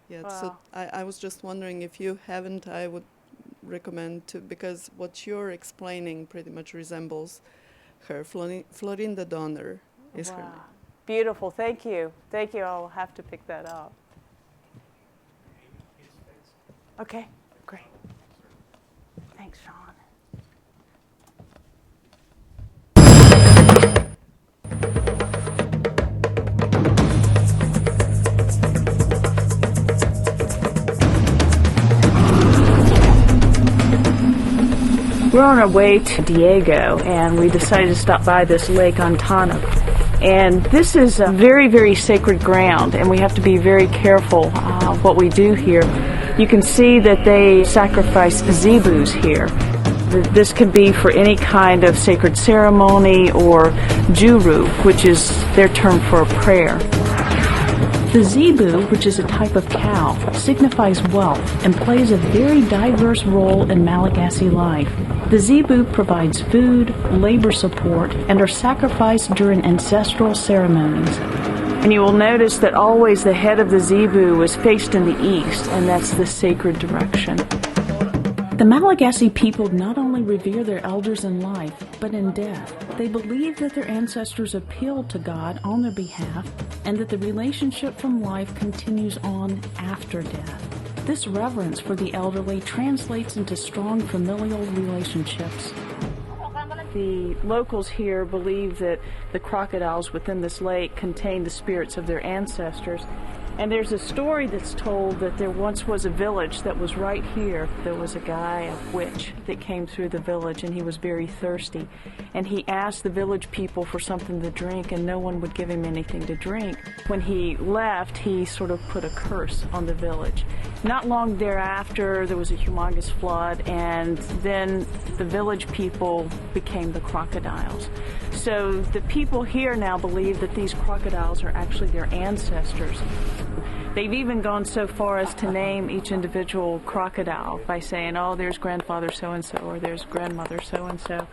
[SPEAKER 10] Yeah,
[SPEAKER 3] Wow.
[SPEAKER 10] so I was just wondering, if you haven't, I would recommend to, because what you're explaining pretty much resembles her. Florinda Donner is her name.
[SPEAKER 3] Beautiful, thank you. Thank you, I'll have to pick that up. Okay, great. Thanks, Sean.
[SPEAKER 11] We're on our way to Diego, and we decided to stop by this lake Antana. And this is a very, very sacred ground, and we have to be very careful what we do here. You can see that they sacrifice zebus here. This could be for any kind of sacred ceremony or juru, which is their term for a prayer. The zebu, which is a type of cow, signifies wealth and plays a very diverse role in Malagasy life. The zebu provides food, labor support, and are sacrificed during ancestral ceremonies. And you will notice that always the head of the zebu is faced in the east, and that's the sacred direction. The Malagasy people not only revere their elders in life, but in death. They believe that their ancestors appealed to God on their behalf, and that the relationship from life continues on after death. This reverence for the elderly translates into strong familial relationships. The locals here believe that the crocodiles within this lake contain the spirits of their ancestors. And there's a story that's told that there once was a village that was right here. There was a guy, a witch, that came through the village, and he was very thirsty. And he asked the village people for something to drink, and no one would give him anything to drink. When he left, he sort of put a curse on the village. Not long thereafter, there was a humongous flood, and then the village people became the crocodiles. So the people here now believe that these crocodiles are actually their ancestors. They've even gone so far as to name each individual crocodile by saying, oh, there's grandfather so-and-so, or there's grandmother so-and-so.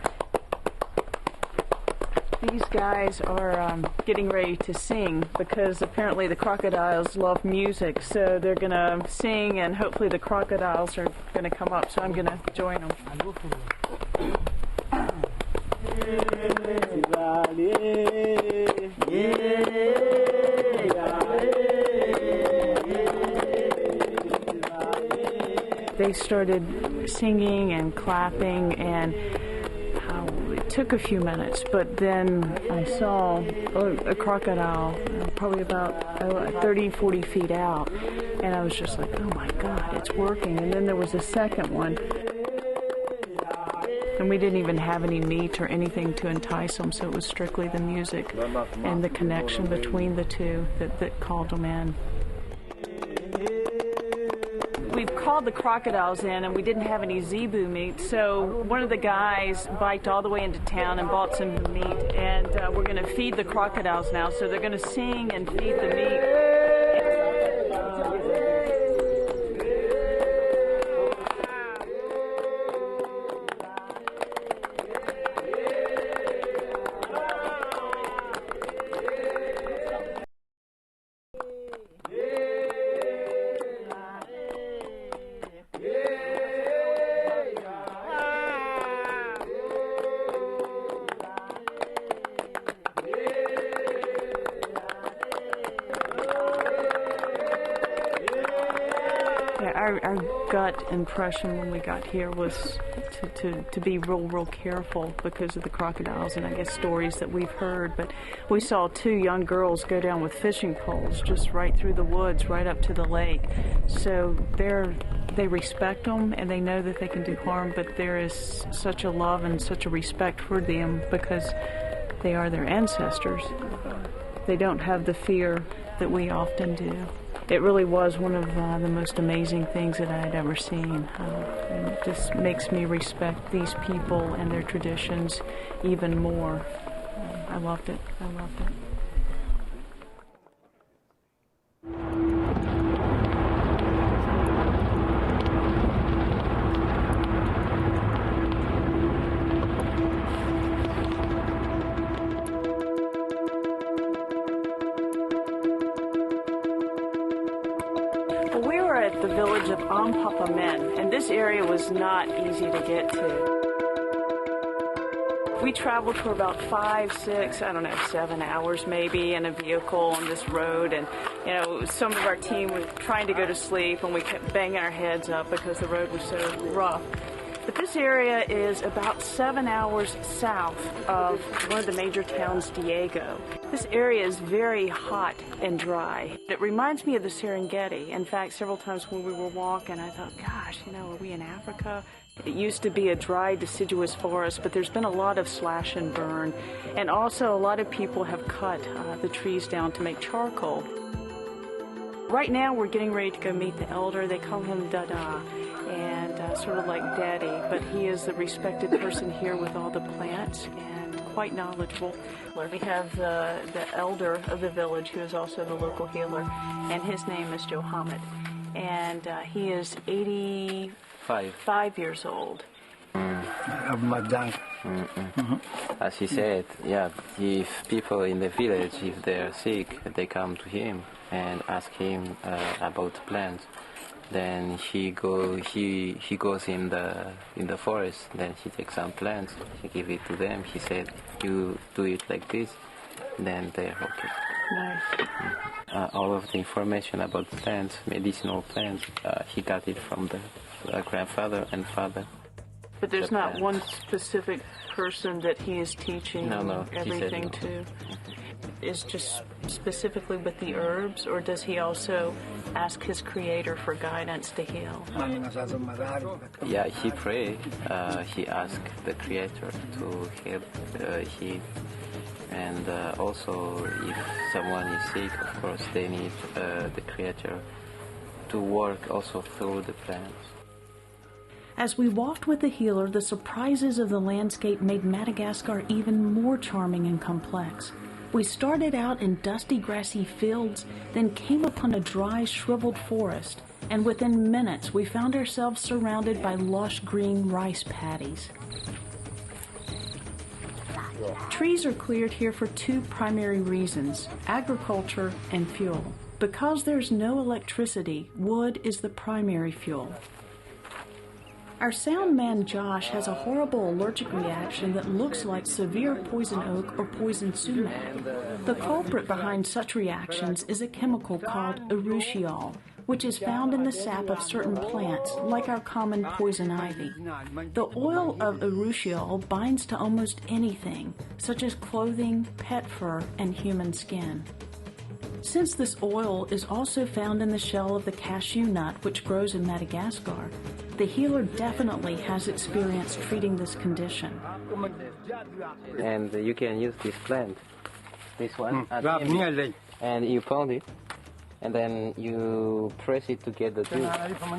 [SPEAKER 11] These guys are getting ready to sing because apparently the crocodiles love music, so they're going to sing, and hopefully the crocodiles are going to come up, so I'm going to join them. They started singing and clapping, and it took a few minutes, but then I saw a crocodile probably about 30, 40 feet out, and I was just like, oh my God, it's working. And then there was a second one, and we didn't even have any meat or anything to entice them, so it was strictly the music and the connection between the two that called them in. We've called the crocodiles in, and we didn't have any zebu meat, so one of the guys biked all the way into town and bought some meat, and we're going to feed the crocodiles now, so they're going to sing and feed the meat. Our gut impression when we got here was to be real careful because of the crocodiles and I guess stories that we've heard. But we saw two young girls go down with fishing poles just right through the woods, right up to the lake. So they respect them and they know that they can do harm, but there is such a love and such a respect for them because they are their ancestors. They don't have the fear that we often do. It really was one of the most amazing things that I had ever seen. And it just makes me respect these people and their traditions even more. I loved it. I loved it. The village of Ampapamen, and this area was not easy to get to. We traveled for about 5, 6, 7 hours maybe in a vehicle on this road, and some of our team were trying to go to sleep and we kept banging our heads up because the road was so rough. But this area is about 7 hours south of one of the major towns, Diego. This area is very hot and dry. It reminds me of the Serengeti. In fact, several times when we were walking, I thought, gosh, are we in Africa? It used to be a dry, deciduous forest, but there's been a lot of slash and burn. And also a lot of people have cut the trees down to make charcoal. Right now we're getting ready to go meet the elder. They call him Dada, and sort of like Daddy, but he is the respected person here with all the plants and quite knowledgeable. We have the elder of the village, who is also the local healer, and his name is Johammed. And he is 85 years old.
[SPEAKER 12] As he said, yeah, if people in the village, if they're sick, they come to him and ask him about plants. Then he goes in the forest. Then he takes some plants. He give it to them. He said, "You do it like this." Then they're okay.
[SPEAKER 11] Nice.
[SPEAKER 12] All of the information about plants, medicinal plants, he got it from the grandfather and father.
[SPEAKER 11] But there's not one specific person that he is teaching everything to. Is just specifically with the herbs, or does he also ask his creator for guidance to heal?
[SPEAKER 12] Yeah, he pray. He asked the creator to help heal. And also, if someone is sick, of course, they need the creator to work also through the plants.
[SPEAKER 11] As we walked with the healer, the surprises of the landscape made Madagascar even more charming and complex. We started out in dusty, grassy fields, then came upon a dry, shriveled forest, and within minutes we found ourselves surrounded by lush green rice paddies. Trees are cleared here for two primary reasons: agriculture and fuel. Because there's no electricity, wood is the primary fuel. Our sound man Josh has a horrible allergic reaction that looks like severe poison oak or poison sumac. The culprit behind such reactions is a chemical called urushiol, which is found in the sap of certain plants, like our common poison ivy. The oil of urushiol binds to almost anything, such as clothing, pet fur, and human skin. Since this oil is also found in the shell of the cashew nut, which grows in Madagascar, the healer definitely has experience treating this condition.
[SPEAKER 12] And you can use this plant, this one, and you pound it, and then you press it to get the juice.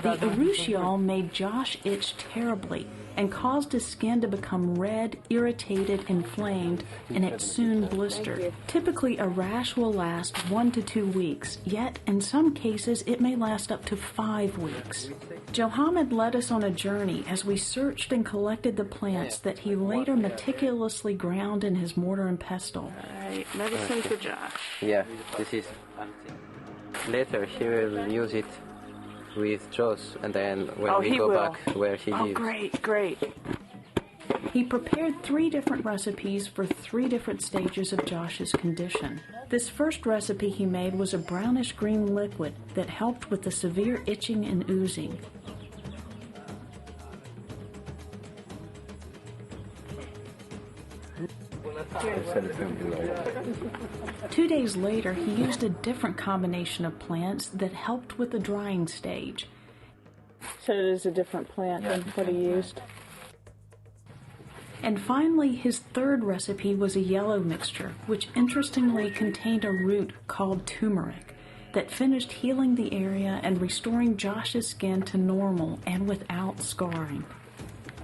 [SPEAKER 11] The urushiol made Josh itch terribly and caused his skin to become red, irritated, inflamed, and it soon blistered. Typically, a rash will last 1 to 2 weeks, yet in some cases it may last up to 5 weeks. Johammed led us on a journey as we searched and collected the plants that he later meticulously ground in his mortar and pestle. All right, medicine for Josh.
[SPEAKER 12] Yeah, this is. Later he will use it with Josh, and then when we go back where he lives.
[SPEAKER 11] Oh, great. He prepared 3 different recipes for 3 different stages of Josh's condition. This first recipe he made was a brownish green liquid that helped with the severe itching and oozing. Two days later, he used a different combination of plants that helped with the drying stage. So it is a different plant than what he used. And finally, his third recipe was a yellow mixture, which interestingly contained a root called turmeric that finished healing the area and restoring Josh's skin to normal and without scarring.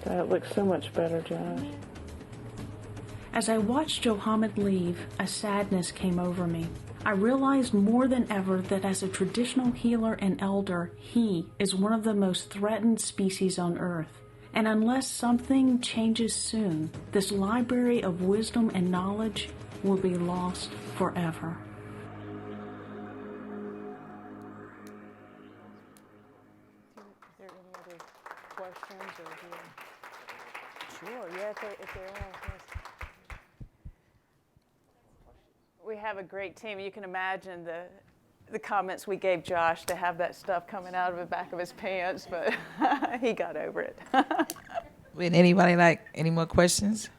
[SPEAKER 11] That looks so much better, Josh. As I watched Johammed leave, a sadness came over me. I realized more than ever that as a traditional healer and elder, he is one of the most threatened species on Earth. And unless something changes soon, this library of wisdom and knowledge will be lost forever.
[SPEAKER 3] Are there any other questions? Sure, yeah, if there are. Yes. We have a great team. You can imagine the comments we gave Josh to have that stuff coming out of the back of his pants, but he got over it.
[SPEAKER 7] Would anybody like any more questions?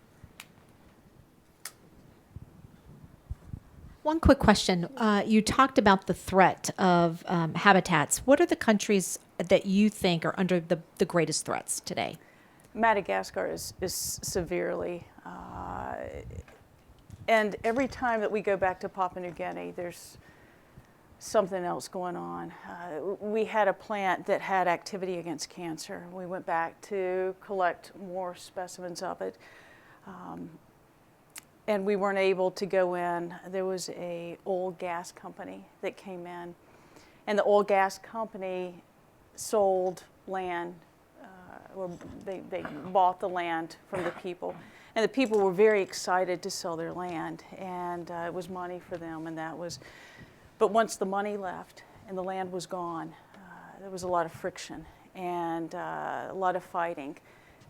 [SPEAKER 6] One quick question. You talked about the threat of habitats. What are the countries that you think are under the greatest threats today?
[SPEAKER 3] Madagascar is severely, and every time that we go back to Papua New Guinea, there's something else going on. We had a plant that had activity against cancer. We went back to collect more specimens of it, and we weren't able to go in. There was a oil gas company that came in, and the oil gas company sold land, or they bought the land from the people. And the people were very excited to sell their land, and it was money for them, and that was, but once the money left and the land was gone, there was a lot of friction and a lot of fighting,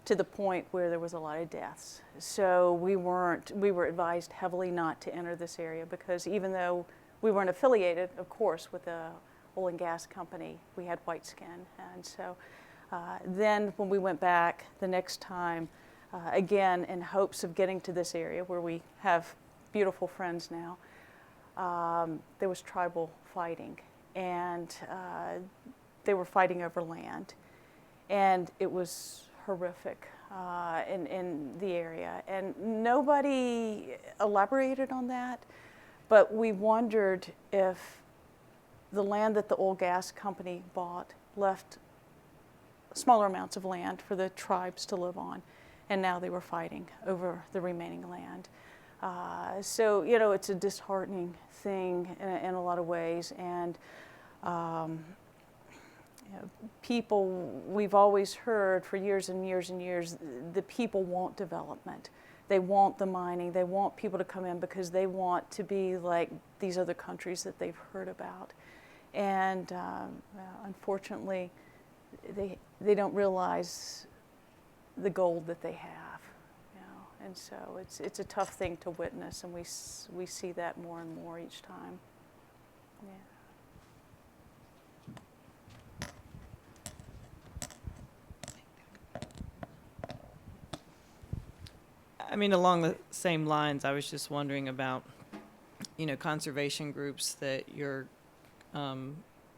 [SPEAKER 3] to the point where there was a lot of deaths. So we were advised heavily not to enter this area, because even though we weren't affiliated, of course, with the oil and gas company, we had white skin. And so then when we went back the next time, again, in hopes of getting to this area where we have beautiful friends now, there was tribal fighting, and they were fighting over land, and it was horrific in the area, and nobody elaborated on that, but we wondered if the land that the oil gas company bought left smaller amounts of land for the tribes to live on, and now they were fighting over the remaining land. So, you know, it's a disheartening thing in a lot of ways, and you know, people, we've always heard for years and years and years, the people want development. They want the mining. They want people to come in because they want to be like these other countries that they've heard about. And unfortunately, they don't realize the gold that they have, you know. And so it's a tough thing to witness, and we see that more and more each time. Yeah.
[SPEAKER 13] I mean, along the same lines, I was just wondering about, you know, conservation groups that your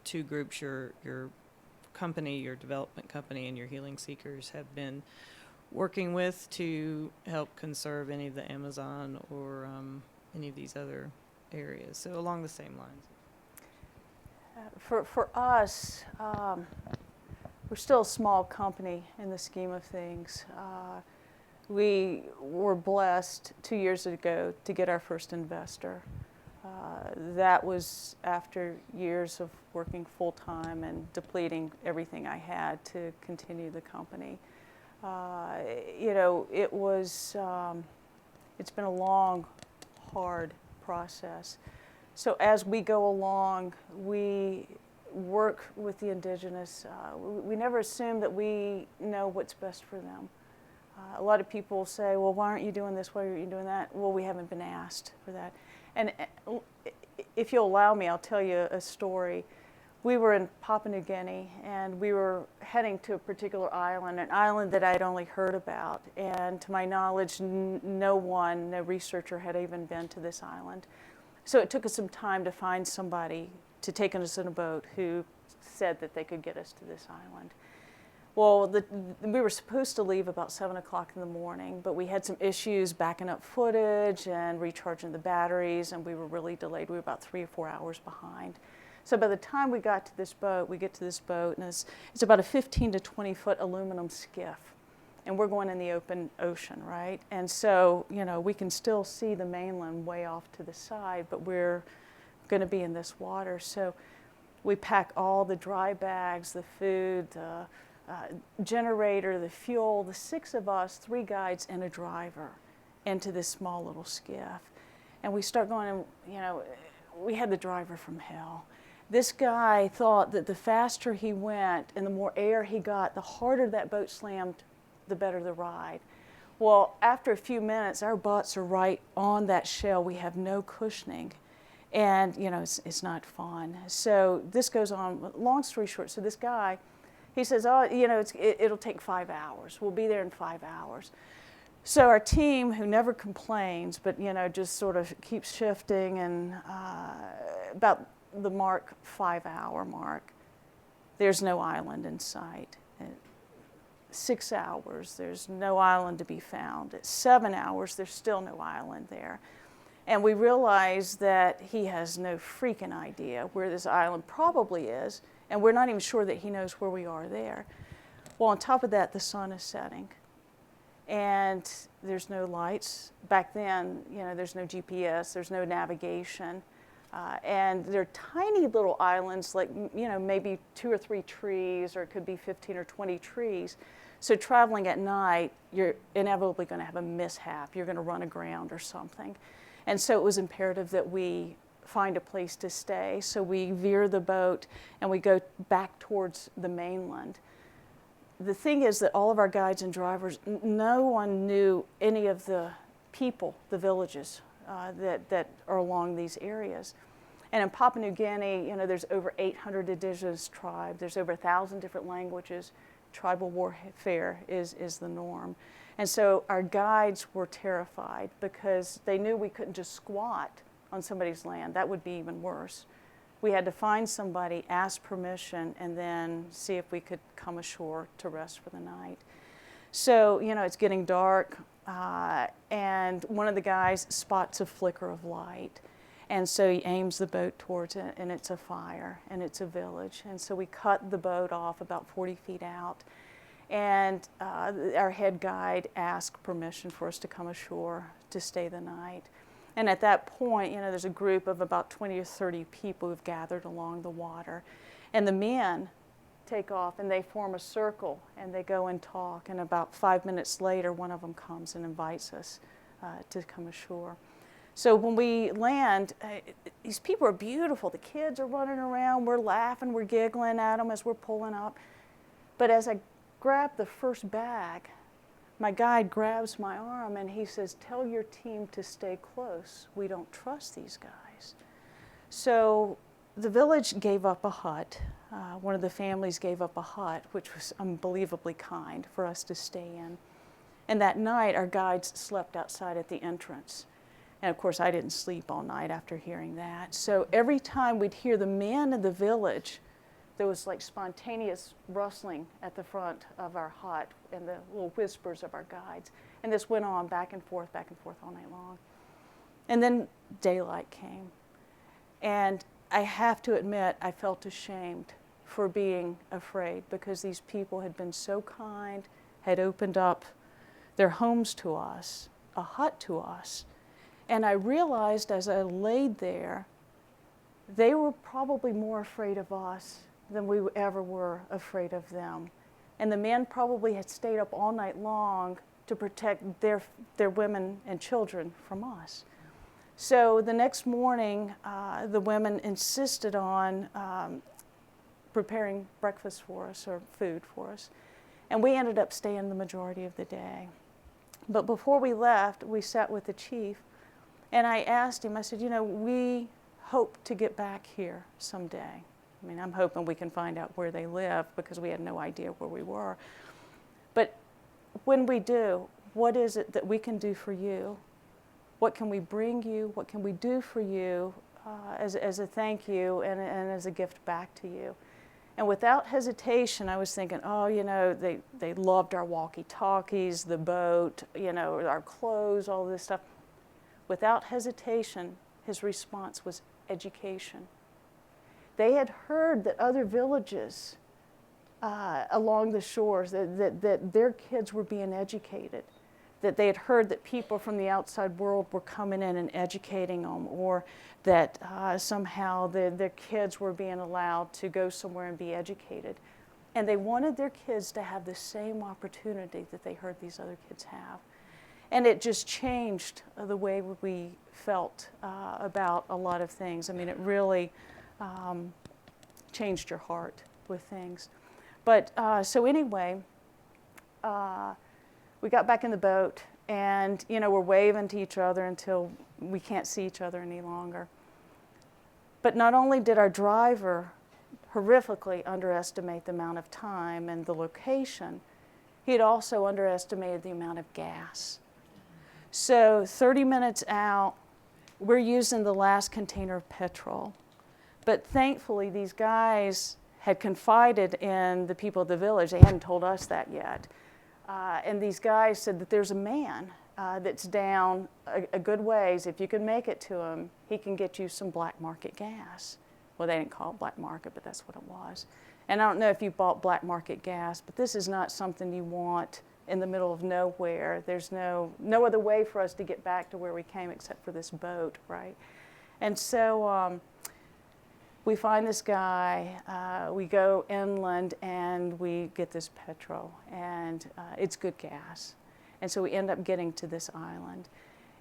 [SPEAKER 13] two groups, your company, your development company, and your healing seekers have been working with to help conserve any of the Amazon or any of these other areas. So along the same lines.
[SPEAKER 3] For us, we're still a small company in the scheme of things. We were blessed 2 years ago to get our first investor. That was after years of working full-time and depleting everything I had to continue the company. You know, it was, it's been a long, hard process. So as we go along, we work with the Indigenous. We never assume that we know what's best for them. A lot of people say, well, why aren't you doing this? Why aren't you doing that? Well, we haven't been asked for that. And if you'll allow me, I'll tell you a story. We were in Papua New Guinea, and we were heading to a particular island, an island that I'd only heard about. And to my knowledge, no researcher had even been to this island. So it took us some time to find somebody to take us in a boat who said that they could get us to this island. Well, we were supposed to leave about 7 o'clock in the morning, but we had some issues backing up footage and recharging the batteries, and we were really delayed. We were about 3 or 4 hours behind. So by the time we got to this boat, we get to this boat, and it's about a 15 to 20 foot aluminum skiff, and we're going in the open ocean, right? And so, you know, we can still see the mainland way off to the side, but we're going to be in this water. So we pack all the dry bags, the food, the generator, the fuel, the 6 of us, 3 guides and a driver, into this small little skiff. And we start going, and, you know, we had the driver from hell. This guy thought that the faster he went and the more air he got, the harder that boat slammed, the better the ride. Well, after a few minutes, our butts are right on that shell. We have no cushioning. And, you know, it's not fun. So this goes on. Long story short, so this guy, he says, oh, you know, it'll take 5 hours. We'll be there in 5 hours. So our team, who never complains, but, you know, just sort of keeps shifting, and about the 5 hour mark, there's no island in sight. 6 hours, there's no island to be found. At 7 hours, there's still no island there. And we realize that he has no freaking idea where this island probably is, and we're not even sure that he knows where we are there. Well, on top of that, the sun is setting, and there's no lights. Back then, you know, there's no GPS, there's no navigation, and they're tiny little islands, like, you know, maybe 2 or 3 trees, or it could be 15 or 20 trees. So traveling at night, you're inevitably going to have a mishap. You're going to run aground or something. And so it was imperative that we find a place to stay. So we veer the boat and we go back towards the mainland. The thing is that all of our guides and drivers, no one knew any of the people, the villages that are along these areas. And in Papua New Guinea, you know, there's over 800 indigenous tribes. There's over 1,000 different languages. Tribal warfare is the norm. And so our guides were terrified because they knew we couldn't just squat on somebody's land. That would be even worse. We had to find somebody, ask permission, and then see if we could come ashore to rest for the night. So, you know, it's getting dark, and one of the guys spots a flicker of light. And so he aims the boat towards it, and it's a fire, and it's a village. And so we cut the boat off about 40 feet out. And our head guide asked permission for us to come ashore to stay the night. And at that point, you know, there's a group of about 20 or 30 people who've gathered along the water. And the men take off and they form a circle and they go and talk. And about 5 minutes later, one of them comes and invites us to come ashore. So when we land, these people are beautiful. The kids are running around. We're laughing. We're giggling at them as we're pulling up. But as I grab the first bag, my guide grabs my arm and he says, "Tell your team to stay close. We don't trust these guys." So the village gave up a hut. One of the families gave up a hut, which was unbelievably kind for us to stay in. And that night, our guides slept outside at the entrance. And of course, I didn't sleep all night after hearing that. So every time we'd hear the men of the village, there was like spontaneous rustling at the front of our hut and the little whispers of our guides. And this went on back and forth all night long. And then daylight came. And I have to admit, I felt ashamed for being afraid because these people had been so kind, had opened up their homes to us, a hut to us. And I realized as I laid there, they were probably more afraid of us than we ever were afraid of them. And the men probably had stayed up all night long to protect their women and children from us. So the next morning, the women insisted on preparing breakfast for us or food for us. And we ended up staying the majority of the day. But before we left, we sat with the chief and I asked him, I said, you know, we hope to get back here someday. I mean, I'm hoping we can find out where they live because we had no idea where we were. But when we do, what is it that we can do for you? What can we bring you? What can we do for you as a thank you and as a gift back to you? And without hesitation, I was thinking, oh, you know, they loved our walkie-talkies, the boat, you know, our clothes, all this stuff. Without hesitation, his response was education. They had heard that other villages along the shores, that their kids were being educated, that they had heard that people from the outside world were coming in and educating them, or that somehow their kids were being allowed to go somewhere and be educated. And they wanted their kids to have the same opportunity that they heard these other kids have. And it just changed the way we felt about a lot of things. I mean, it really changed your heart with things. But so anyway, we got back in the boat and, you know, we're waving to each other until we can't see each other any longer. But not only did our driver horrifically underestimate the amount of time and the location, he had also underestimated the amount of gas. So 30 minutes out, we're using the last container of petrol. But thankfully, these guys had confided in the people of the village. They hadn't told us that yet. And these guys said that there's a man that's down a good ways. If you can make it to him, he can get you some black market gas. Well, they didn't call it black market, but that's what it was. And I don't know if you bought black market gas, but this is not something you want in the middle of nowhere. There's no other way for us to get back to where we came except for this boat, right? And so we find this guy, we go inland, and we get this petrol, and it's good gas. And so we end up getting to this island.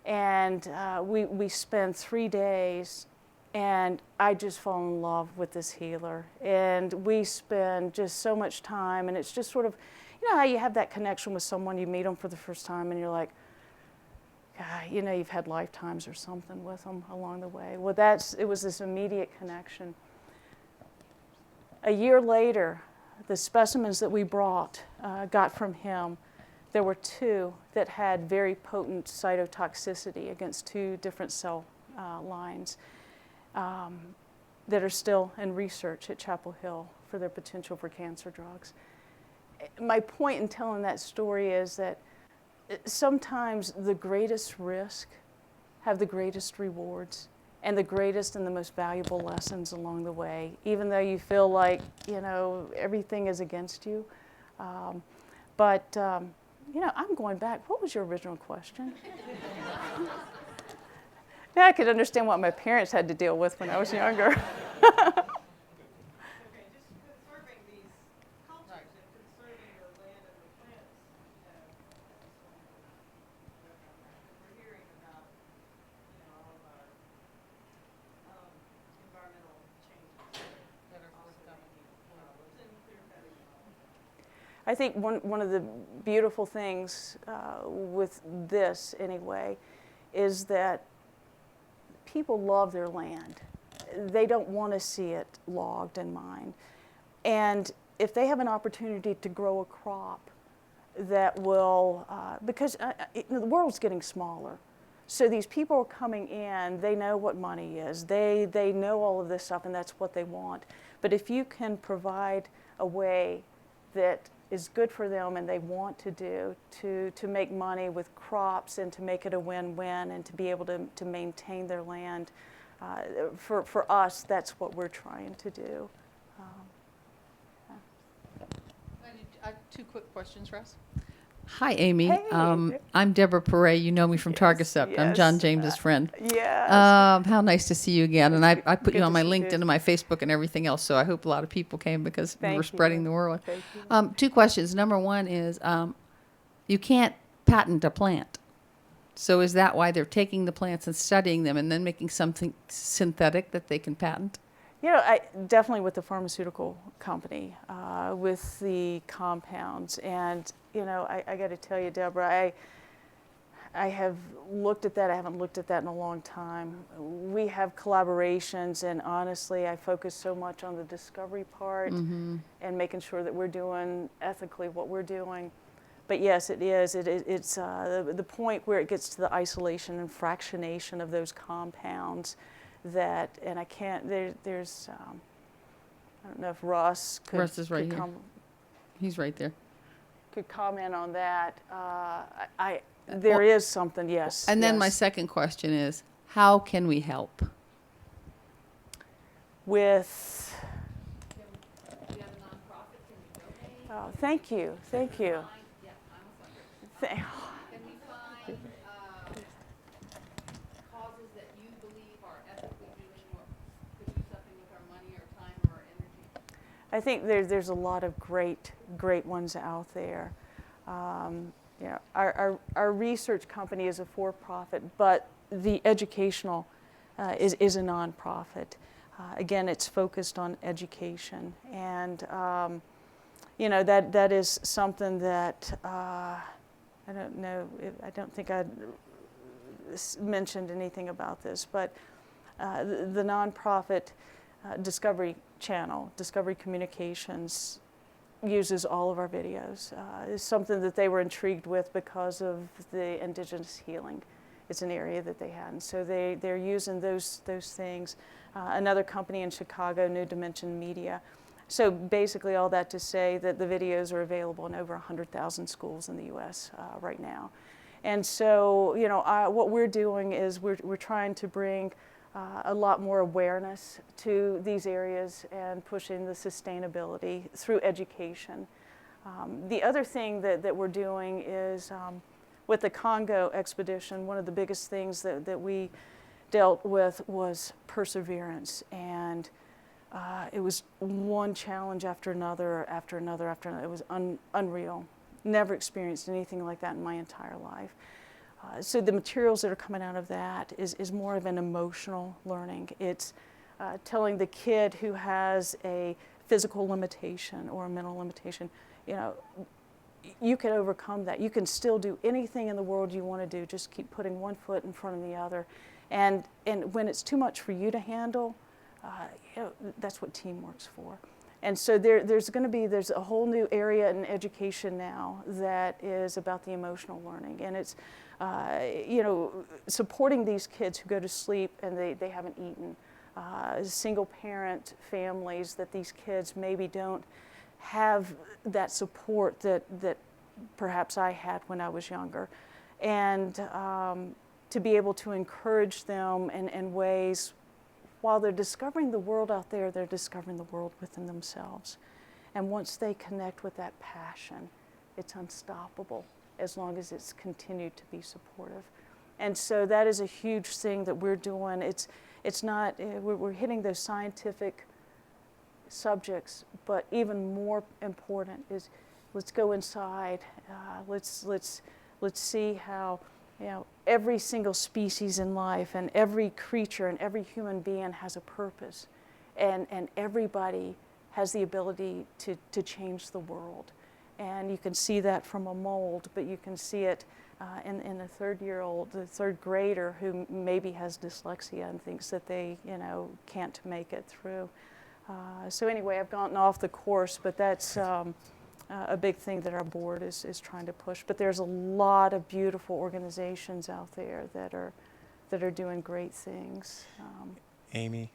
[SPEAKER 3] And we spend 3 days, and I just fall in love with this healer. And we spend just so much time, and it's just sort of, you know how you have that connection with someone, you meet them for the first time, and you're like, God, you know, you've had lifetimes or something with them along the way. Well, it was this immediate connection. A year later, the specimens that we brought, got from him, there were 2 that had very potent cytotoxicity against 2 different cell lines that are still in research at Chapel Hill for their potential for cancer drugs. My point in telling that story is that sometimes the greatest risk have the greatest rewards and the greatest and the most valuable lessons along the way, even though you feel like, you know, everything is against you. You know, I'm going back. What was your original question? Now I could understand what my parents had to deal with when I was younger. I think one of the beautiful things with this, anyway, is that people love their land. They don't want to see it logged and mined. And if they have an opportunity to grow a crop that will, because the world's getting smaller. So these people are coming in, they know what money is, they know all of this stuff, and that's what they want. But if you can provide a way that is good for them and they want to do to make money with crops and to make it a win-win and to be able to maintain their land, for us, that's what we're trying to do.
[SPEAKER 14] I have 2 quick questions, Russ. Hi, Amy.
[SPEAKER 3] Hey.
[SPEAKER 14] I'm Deborah Perret. You know me from Targacept. I'm John James's friend.
[SPEAKER 3] Yes.
[SPEAKER 14] How nice to see you again. And I put
[SPEAKER 3] Good
[SPEAKER 14] you on
[SPEAKER 3] to
[SPEAKER 14] my
[SPEAKER 3] see
[SPEAKER 14] LinkedIn
[SPEAKER 3] you.
[SPEAKER 14] and my Facebook and everything else. So I hope a lot of people came because we
[SPEAKER 3] Thank
[SPEAKER 14] were spreading
[SPEAKER 3] you.
[SPEAKER 14] the word.
[SPEAKER 3] Thank you.
[SPEAKER 14] 2 questions. Number 1 is you can't patent a plant. So is that why they're taking the plants and studying them and then making something synthetic that they can patent?
[SPEAKER 3] You know, definitely with the pharmaceutical company, with the compounds. And, you know, I got to tell you, Deborah, I have looked at that. I haven't looked at that in a long time. We have collaborations, and honestly, I focus so much on the discovery part and making sure that we're doing ethically what we're doing. But yes, it is. It's the point where it gets to the isolation and fractionation of those compounds that, and I can't, there's, I don't know if Russ could.
[SPEAKER 14] Russ is right here. He's right there.
[SPEAKER 3] Could comment on that. There is something, yes.
[SPEAKER 14] And then
[SPEAKER 3] yes.
[SPEAKER 14] my second question is, how can we help?
[SPEAKER 3] With,
[SPEAKER 6] We have a nonprofit, can we donate?
[SPEAKER 3] oh, thank you, thank you.
[SPEAKER 6] Yeah, I'm a
[SPEAKER 3] Thank-
[SPEAKER 6] Can we find causes that you believe are ethically doing what could do something with our money, our time, or our energy?
[SPEAKER 3] I think there's a lot of great ones out there. You know, our research company is a for-profit, but the educational is a nonprofit. Again, it's focused on education, and you know, that is something that I don't know. I don't think I mentioned anything about this, but the nonprofit Discovery Channel, Discovery Communications, uses all of our videos. It's something that they were intrigued with because of the Indigenous healing. It's an area that they had, and so they're using those things. Another company in Chicago, New Dimension Media, So basically all that to say that the videos are available in over 100,000 schools in the U.S. Right now. And so, you know, what we're doing is we're trying to bring a lot more awareness to these areas and pushing the sustainability through education. The other thing that we're doing is with the Congo expedition, one of the biggest things that we dealt with was perseverance. And it was one challenge after another, after another, after another. It was unreal. Never experienced anything like that in my entire life. So the materials that are coming out of that is more of an emotional learning. It's telling the kid who has a physical limitation or a mental limitation, you know, you can overcome that. You can still do anything in the world you want to do. Just keep putting one foot in front of the other. And when it's too much for you to handle, you know, that's what teamwork's for. And so there's a whole new area in education now that is about the emotional learning. And it's, you know, supporting these kids who go to sleep and they haven't eaten. Single parent families that these kids maybe don't have that support that perhaps I had when I was younger. And to be able to encourage them in ways, while they're discovering the world out there, they're discovering the world within themselves. And once they connect with that passion, it's unstoppable as long as it's continued to be supportive. And so that is a huge thing that we're doing. It's not, we're hitting those scientific subjects, but even more important is let's go inside. Let's see how, you know, every single species in life and every creature and every human being has a purpose, and everybody has the ability to change the world. And you can see that from a mold, but you can see it in a the third grader who maybe has dyslexia and thinks that they, you know, can't make it through. So anyway, I've gotten off the course, but that's a big thing that our board is trying to push. But there's a lot of beautiful organizations out there that are doing great things.
[SPEAKER 5] Amy,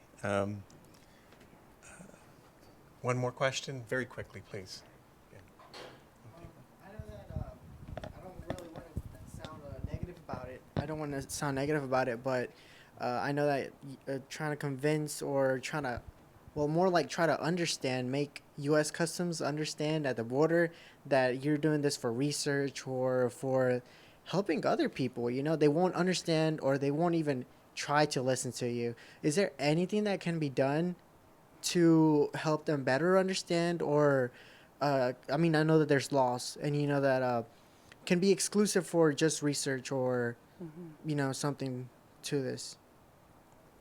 [SPEAKER 5] one more question, very quickly, please.
[SPEAKER 15] I don't want to sound negative about it, but I know that trying to convince or trying to, well, more like try to understand, make U.S. Customs understand at the border that you're doing this for research or for helping other people. You know, they won't understand or they won't even try to listen to you. Is there anything that can be done to help them better understand? Or, I mean, I know that there's laws and you know that can be exclusive for just research or, you know, something to this.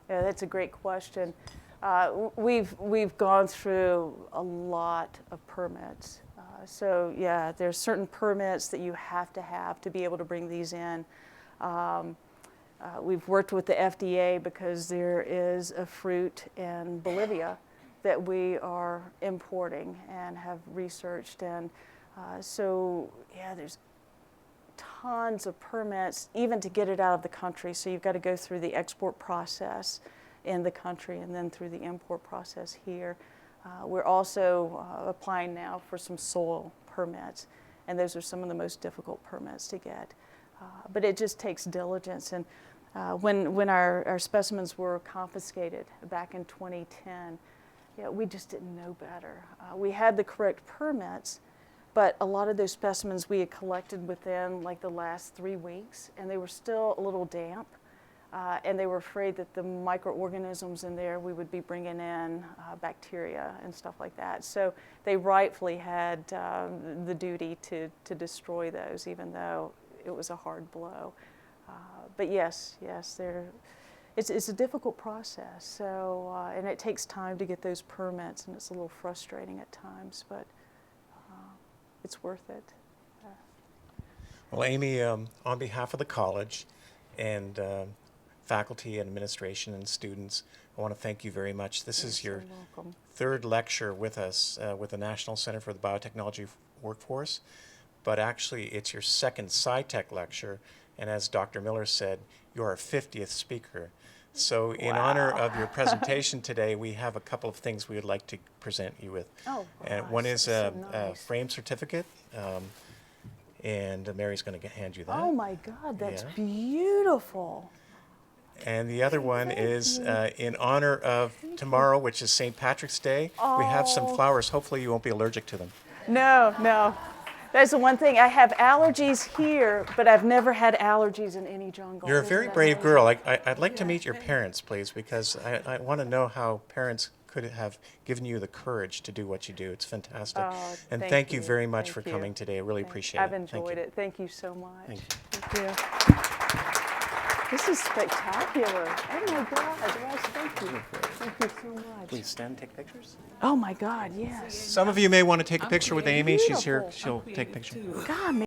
[SPEAKER 3] Yeah, that's a great question. We've gone through a lot of permits. So yeah, there's certain permits that you have to be able to bring these in. We've worked with the FDA because there is a fruit in Bolivia that we are importing and have researched. And so yeah, there's tons of permits even to get it out of the country. So you've got to go through the export process in the country and then through the import process here. We're also applying now for some soil permits, and those are some of the most difficult permits to get. But it just takes diligence. And when our specimens were confiscated back in 2010, yeah, we just didn't know better. We had the correct permits, but a lot of those specimens we had collected within like the last 3 weeks, and they were still a little damp. And they were afraid that the microorganisms in there, we would be bringing in bacteria and stuff like that. So they rightfully had the duty to destroy those, even though it was a hard blow. But yes, it's a difficult process. So and it takes time to get those permits, and it's a little frustrating at times, but it's worth it.
[SPEAKER 5] Well, Amy, on behalf of the college and faculty and administration and students, I want to thank you very much. This is your third lecture with us with the National Center for the Biotechnology Workforce, but actually it's your second SciTech lecture, and as Dr. Miller said, you're our 50th speaker. So in honor of your presentation today, we have a couple of things we would like to present you with.
[SPEAKER 3] Oh,
[SPEAKER 5] And one is a frame certificate, and Mary's going to hand you that.
[SPEAKER 3] Oh my God, that's
[SPEAKER 5] Yeah.
[SPEAKER 3] beautiful.
[SPEAKER 5] And the other one is in honor of tomorrow, which is St. Patrick's Day. We have some
[SPEAKER 3] Oh.
[SPEAKER 5] flowers. Hopefully you won't be allergic to them.
[SPEAKER 3] No, no. That's the one thing. I have allergies here, but I've never had allergies in any jungle.
[SPEAKER 5] You're a
[SPEAKER 3] Isn't
[SPEAKER 5] very
[SPEAKER 3] that
[SPEAKER 5] brave
[SPEAKER 3] amazing?
[SPEAKER 5] girl. I'd like to meet your parents, please, because I want to know how parents could have given you the courage to do what you do. It's fantastic.
[SPEAKER 3] Oh,
[SPEAKER 5] And thank you very much for
[SPEAKER 3] Thank you.
[SPEAKER 5] coming today. I really appreciate
[SPEAKER 3] I've
[SPEAKER 5] it.
[SPEAKER 3] enjoyed
[SPEAKER 5] Thank you.
[SPEAKER 3] it. Thank you so much.
[SPEAKER 5] Thank you.
[SPEAKER 3] Thank you. This is spectacular. Oh my God, Russ, thank you. Thank you so much.
[SPEAKER 5] Please stand and take pictures.
[SPEAKER 3] Oh my God, yes.
[SPEAKER 5] Some of you may want to take a picture with Amy. She's here.
[SPEAKER 3] Beautiful.
[SPEAKER 5] She'll take a picture.
[SPEAKER 3] God, man.